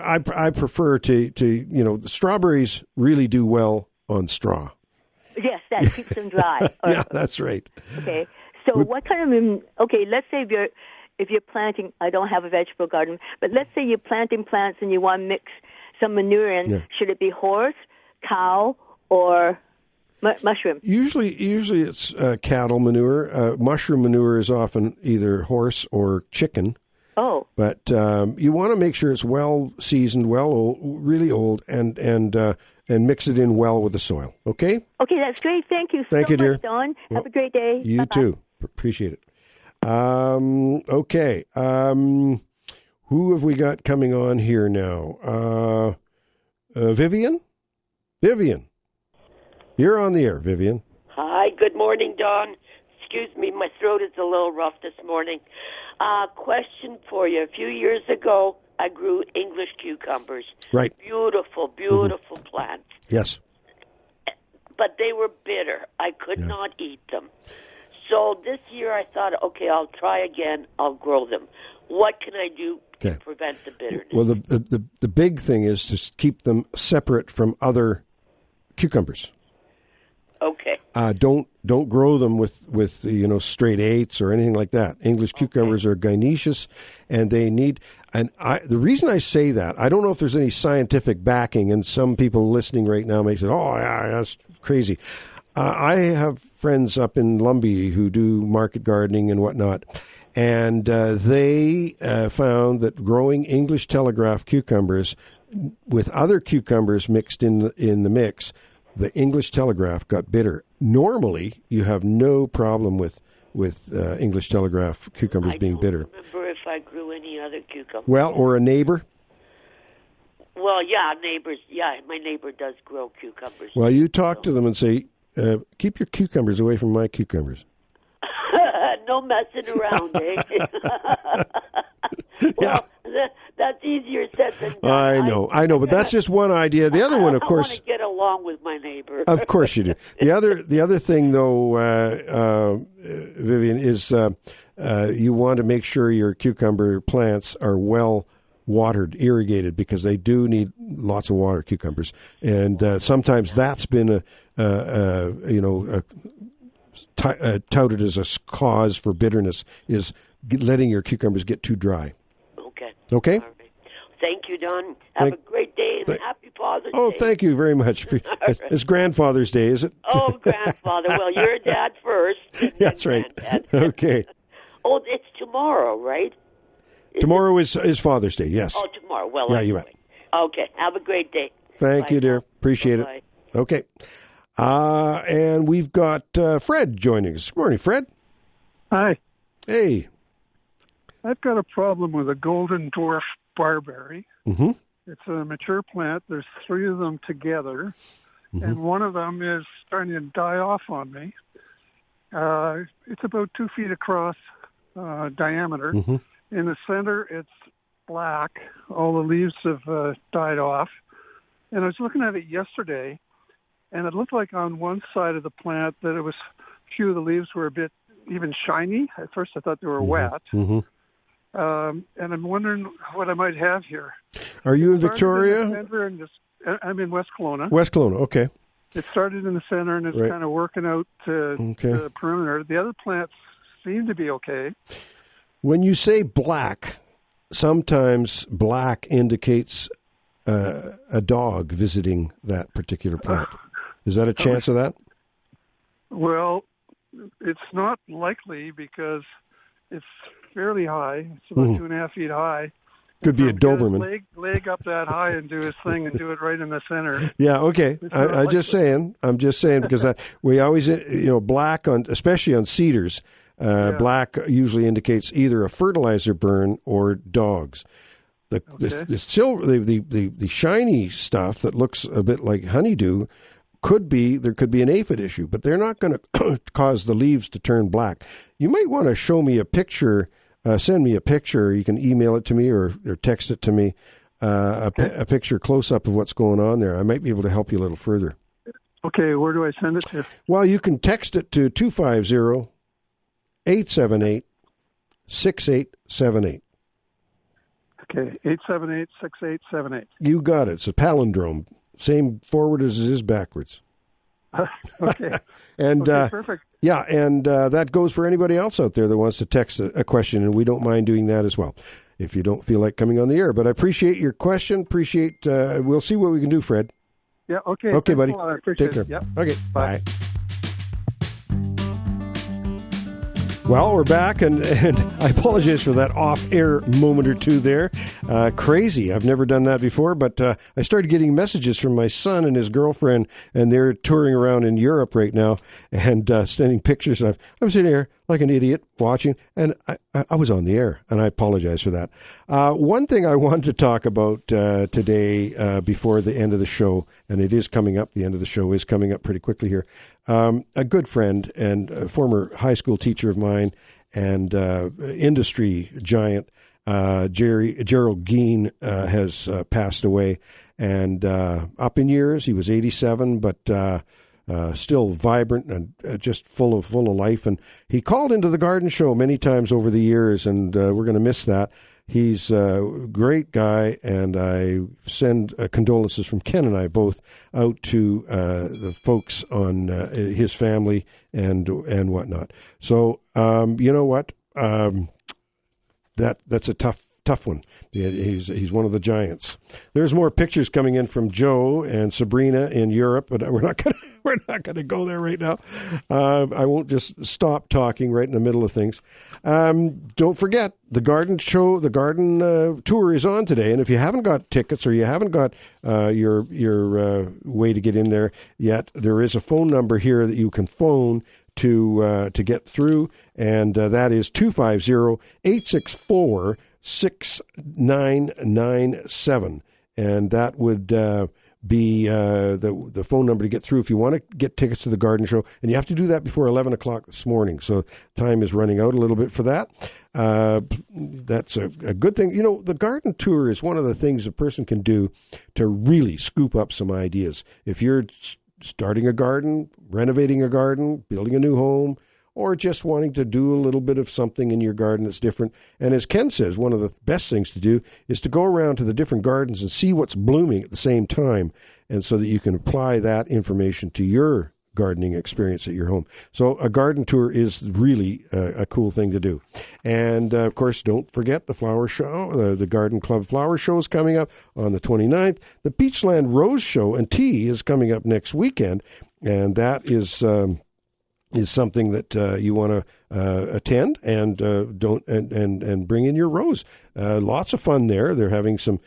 I prefer to the strawberries really do well on straw. Yes, that keeps them dry. Yeah, that's right. Okay. So what kind of, let's say if you're planting, I don't have a vegetable garden, but let's say you're planting plants and you want to mix some manure in. Yeah. Should it be horse, cow, or mushroom? Usually it's cattle manure. Mushroom manure is often either horse or chicken. Oh. But you want to make sure it's well seasoned, really old, and mix it in well with the soil. Okay? Okay, that's great. Thank you so much, dear. Don. Have a great day. You Bye-bye. too. Appreciate it. Okay. Who have we got coming on here now? Vivian? Vivian. You're on the air, Vivian. Hi. Good morning, Don. Excuse me. My throat is a little rough this morning. Question for you. A few years ago, I grew English cucumbers. Right. Beautiful plants. Yes. But they were bitter. I could not eat them. So this year I thought, okay, I'll try again. I'll grow them. What can I do to prevent the bitterness? Well, the big thing is to keep them separate from other cucumbers. Okay. Don't grow them with straight eights or anything like that. English cucumbers are gynaeceous, and they need. And the reason I say that, I don't know if there's any scientific backing, and some people listening right now may say, "Oh, yeah, that's crazy." I have friends up in Lumbee who do market gardening and whatnot, and they found that growing English telegraph cucumbers with other cucumbers mixed in the mix, the English telegraph got bitter. Normally, you have no problem with English telegraph cucumbers being bitter. I don't remember if I grew any other cucumbers. Well, or a neighbor. Well, yeah, neighbors. Yeah, my neighbor does grow cucumbers. Well, you talk to them and say, keep your cucumbers away from my cucumbers. No messing around, eh? Well, that's easier said than done. I know, but that's just one idea. The other one, of course, I want to get along with my neighbor. Of course you do. The other thing, though, Vivian, is you want to make sure your cucumber plants are well watered, irrigated, because they do need lots of water, cucumbers, and sometimes that's been touted as a cause for bitterness, is letting your cucumbers get too dry. Okay. All right. Thank you, Don. Have a great day and happy Father's Day. Oh, thank you very much. It's Grandfather's Day, is it? Oh, Grandfather. Well, you're a dad first. That's right. Okay. Oh, it's tomorrow, right? Tomorrow is Father's Day, yes. Oh, tomorrow. Well, yeah, anyway. you bet. Okay. Have a great day. Thank you, dear. Now. Appreciate Bye-bye. it. Okay. And we've got Fred joining us. Good morning, Fred. Hi. Hey. I've got a problem with a golden dwarf barberry. Mm-hmm. It's a mature plant. There's 3 of them together, and one of them is starting to die off on me. It's about 2 feet across diameter. Mm-hmm. In the center, it's black. All the leaves have died off. And I was looking at it yesterday, and it looked like on one side of the plant that it was, a few of the leaves were a bit even shiny. At first I thought they were wet. Mm-hmm. And I'm wondering what I might have here. Are you in Victoria? I'm in West Kelowna. West Kelowna, okay. It started in the center, and it's kind of working out to the perimeter. The other plants seem to be okay. When you say black, sometimes black indicates a dog visiting that particular plant. Is that a chance of that? Well, it's not likely because it's fairly high. It's about 2.5 feet high, Could be a Doberman. Leg up that high and do his thing and do it right in the center. Yeah, okay. I'm just saying because we always, black especially on cedars, black usually indicates either a fertilizer burn or dogs. The silver, the shiny stuff that looks a bit like honeydew there could be an aphid issue, but they're not going to cause the leaves to turn black. You might want to show me a picture. Send me a picture. You can email it to me or text it to me. A picture close up of what's going on there. I might be able to help you a little further. Okay, where do I send it to? Well, you can text it to 250-878-6878. Okay, 878-6878. You got it. It's a palindrome. Same forward as it is backwards. Okay. And perfect. Yeah, and that goes for anybody else out there that wants to text a question, and we don't mind doing that as well if you don't feel like coming on the air. But I appreciate your question. We'll see what we can do, Fred. Yeah, okay. Okay, buddy. I appreciate Take care. it. Yep. Okay, bye. Well, we're back, and I apologize for that off-air moment or two there. Crazy. I've never done that before, but I started getting messages from my son and his girlfriend, and they're touring around in Europe right now and sending pictures. And I'm sitting here like an idiot watching, and I was on the air, and I apologize for that. One thing I wanted to talk about today before the end of the show, and it is coming up, the end of the show is coming up pretty quickly here. A good friend and a former high school teacher of mine and industry giant, Gerald Geen, has passed away. And up in years, he was 87, but still vibrant and just full of life. And he called into the garden show many times over the years, and we're going to miss that. He's a great guy, and I send condolences from Ken and I both out to the folks on his family and whatnot. So you know what? That's a tough one. He's one of the giants. There's more pictures coming in from Joe and Sabrina in Europe, but we're not gonna go there right now. I won't just stop talking right in the middle of things. Don't forget the garden show, the garden tour is on today, and if you haven't got tickets or you haven't got your way to get in there yet, there is a phone number here that you can phone to get through, and that is 250-864-6997, and that would be the phone number to get through if you want to get tickets to the garden show, and you have to do that before 11 o'clock this morning, so time is running out a little bit for that. That's a good thing. The garden tour is one of the things a person can do to really scoop up some ideas. If you're starting a garden, renovating a garden, building a new home, or just wanting to do a little bit of something in your garden that's different. And as Ken says, one of the best things to do is to go around to the different gardens and see what's blooming at the same time, and so that you can apply that information to your gardening experience at your home. So a garden tour is really a cool thing to do. And, of course, don't forget the flower show. The Garden Club Flower Show is coming up on the 29th. The Peachland Rose Show and Tea is coming up next weekend, and that is something that you want to attend and and bring in your rose. Lots of fun there. They're having some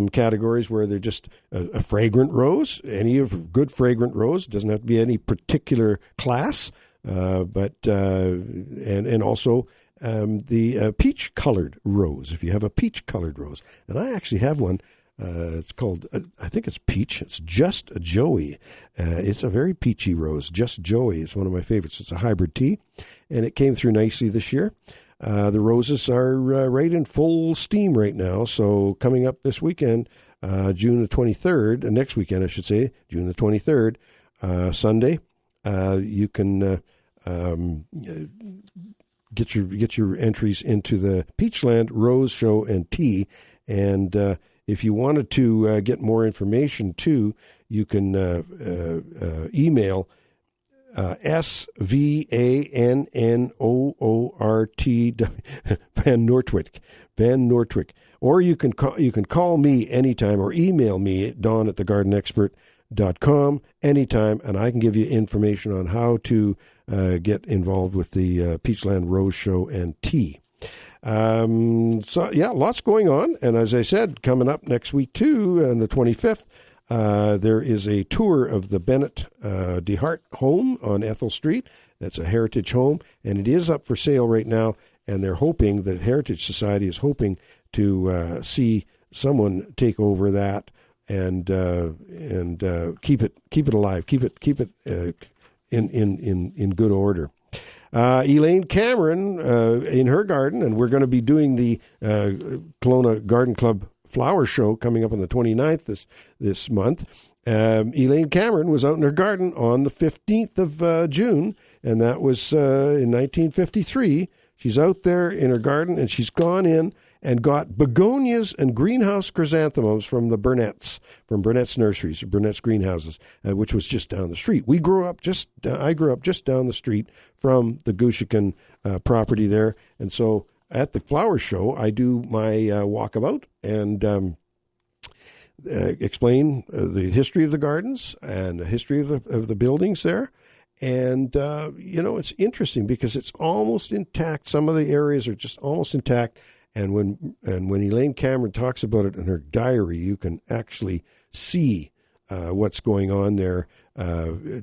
categories where they're just a fragrant rose. Any of good fragrant rose, doesn't have to be any particular class, but also the peach colored rose. If you have a peach colored rose, and I actually have one. It's called, I think it's peach. It's Just Joey. It's a very peachy rose. Just Joey is one of my favorites. It's a hybrid tea, and it came through nicely this year. The roses are right in full steam right now. So coming up this weekend, June the 23rd, next weekend I should say, June the 23rd, Sunday, you can get your entries into the Peachland Rose Show and Tea, and if you wanted to get more information, too, you can email SVANNOORT Van Nortwick, or you can call me anytime or email me at don@thegardenexpert.com anytime, and I can give you information on how to get involved with the Peachland Rose Show and Tea. So, yeah, lots going on. And as I said, coming up next week, too, on the 25th, there is a tour of the Bennett DeHart home on Ethel Street. That's a heritage home, and it is up for sale right now. And they're hoping, the Heritage Society is hoping to see someone take over that and keep it alive, keep it in good order. Elaine Cameron in her garden, and we're going to be doing the Kelowna Garden Club Flower Show coming up on the 29th this month. Elaine Cameron was out in her garden on the 15th of June, and that was in 1953. She's out there in her garden, and she's gone in and got begonias and greenhouse chrysanthemums from the Burnett's nurseries, Burnett's greenhouses, which was just down the street. I grew up just down the street from the Gushikan property there, and so at the flower show, I do my walkabout and explain the history of the gardens and the history of the buildings there. And, it's interesting because it's almost intact. Some of the areas are just almost intact. And when Elaine Cameron talks about it in her diary, you can actually see what's going on there.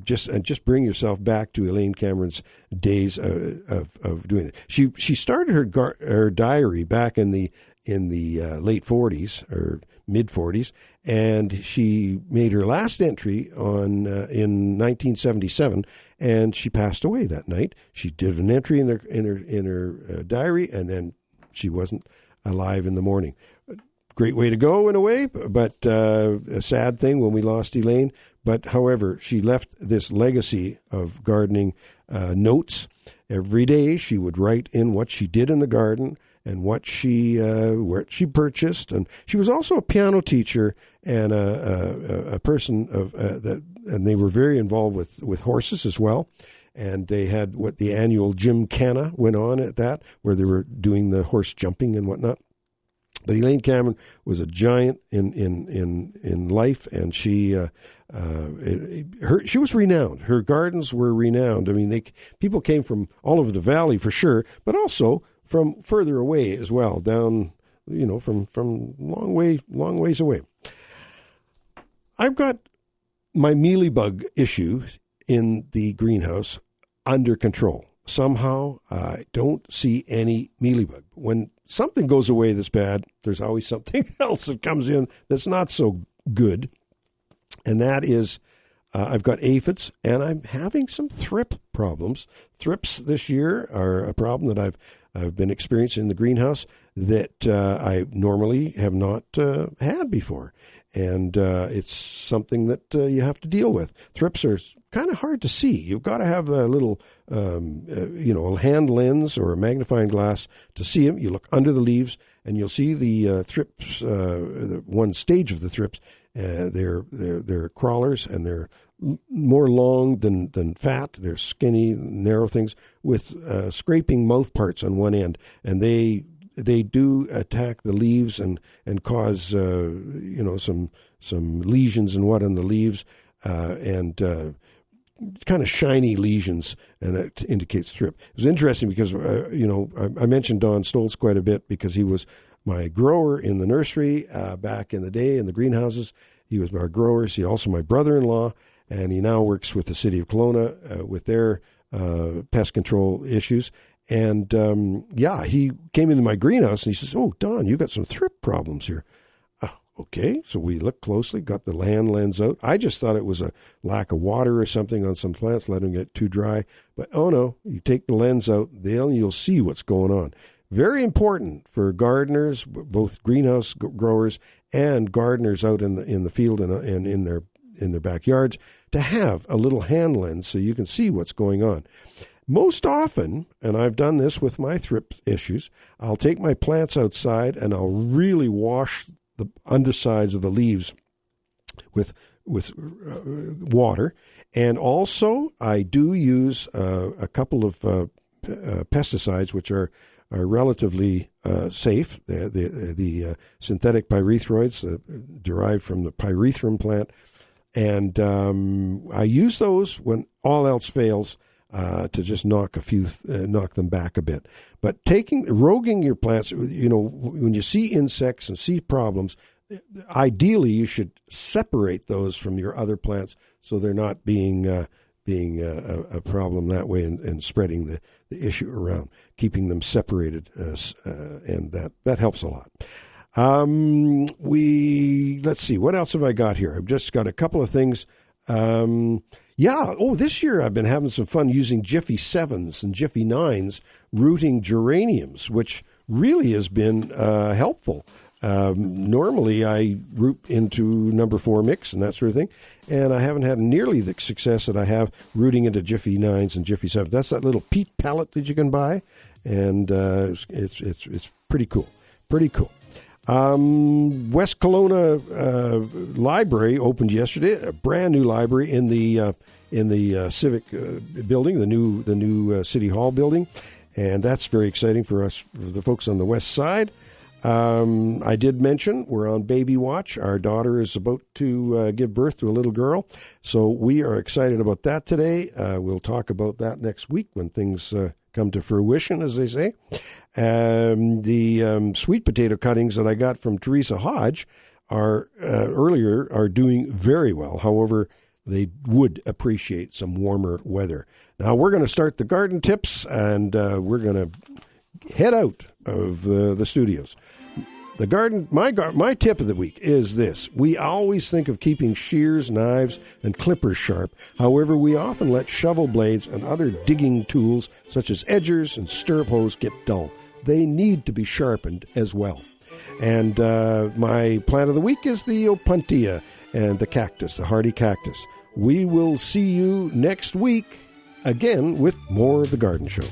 Just bring yourself back to Elaine Cameron's days of doing it. She started her diary back in the late 40s or mid 40s, and she made her last entry in 1977, and she passed away that night. She did an entry in her diary, and then she wasn't alive in the morning. Great way to go in a way, but a sad thing when we lost Elaine. But however, she left this legacy of gardening notes. Every day she would write in what she did in the garden and where she purchased. And she was also a piano teacher and a person and they were very involved with horses as well. And they had what the annual Gymkhana went on at that, where they were doing the horse jumping and whatnot. But Elaine Cameron was a giant in life, and she was renowned. Her gardens were renowned. I mean, people came from all over the valley for sure, but also from further away as well, down, from long ways away. I've got my mealybug issue in the greenhouse under control. Somehow I don't see any mealybug. When something goes away that's bad, there's always something else that comes in that's not so good. And that is, I've got aphids, and I'm having some thrip problems. Thrips this year are a problem that I've been experiencing in the greenhouse that I normally have not had before. And it's something that you have to deal with. Thrips are kind of hard to see. You've got to have a little, a hand lens or a magnifying glass to see them. You look under the leaves, and you'll see the thrips, one stage of the thrips. They're crawlers, and they're more long than fat. They're skinny, narrow things with scraping mouth parts on one end, and they do attack the leaves and cause some lesions and what on the leaves and kind of shiny lesions, and that indicates thrip. It was interesting because I mentioned Don Stoltz quite a bit because he was my grower in the nursery back in the day in the greenhouses. He was our grower. He's also my brother-in-law, and he now works with the city of Kelowna with their pest control issues. And, he came into my greenhouse and he says, "Oh, Don, you got some thrip problems here." Okay. So we looked closely, got the hand lens out. I just thought it was a lack of water or something on some plants, letting them get too dry. But, oh no, you take the lens out, you'll see what's going on. Very important for gardeners, both greenhouse growers and gardeners out in the field and in their backyards, to have a little hand lens so you can see what's going on. Most often, and I've done this with my thrip issues, I'll take my plants outside and I'll really wash the undersides of the leaves with water. And also, I do use a couple of pesticides, which are relatively safe. The synthetic pyrethroids derived from the pyrethrum plant. And I use those when all else fails. to just knock them back a bit. But roguing your plants, when you see insects and see problems, ideally you should separate those from your other plants so they're not being a problem that way and spreading the issue around, keeping them separated, and that helps a lot. Let's see, what else have I got here? I've just got a couple of things. This year I've been having some fun using Jiffy 7s and Jiffy 9s rooting geraniums, which really has been helpful. Normally I root into number 4 mix and that sort of thing, and I haven't had nearly the success that I have rooting into Jiffy 9s and Jiffy 7s. That's that little peat pellet that you can buy, and it's pretty cool. Pretty cool. West Kelowna Library opened yesterday, a brand new library in the Civic building, the new City Hall building, and that's very exciting for us, for the folks on the west side. I did mention we're on baby watch. Our daughter is about to give birth to a little girl, so we are excited about that today. We'll talk about that next week when things come to fruition, as they say. The sweet potato cuttings that I got from Teresa Hodge are doing very well. However, they would appreciate some warmer weather. Now we're going to start the garden tips, and we're going to head out of the studios. The garden, my tip of the week is this. We always think of keeping shears, knives, and clippers sharp. However, we often let shovel blades and other digging tools, such as edgers and stirrup hoes, get dull. They need to be sharpened as well. And my plant of the week is the opuntia and the cactus, the hardy cactus. We will see you next week again with more of The Garden Show.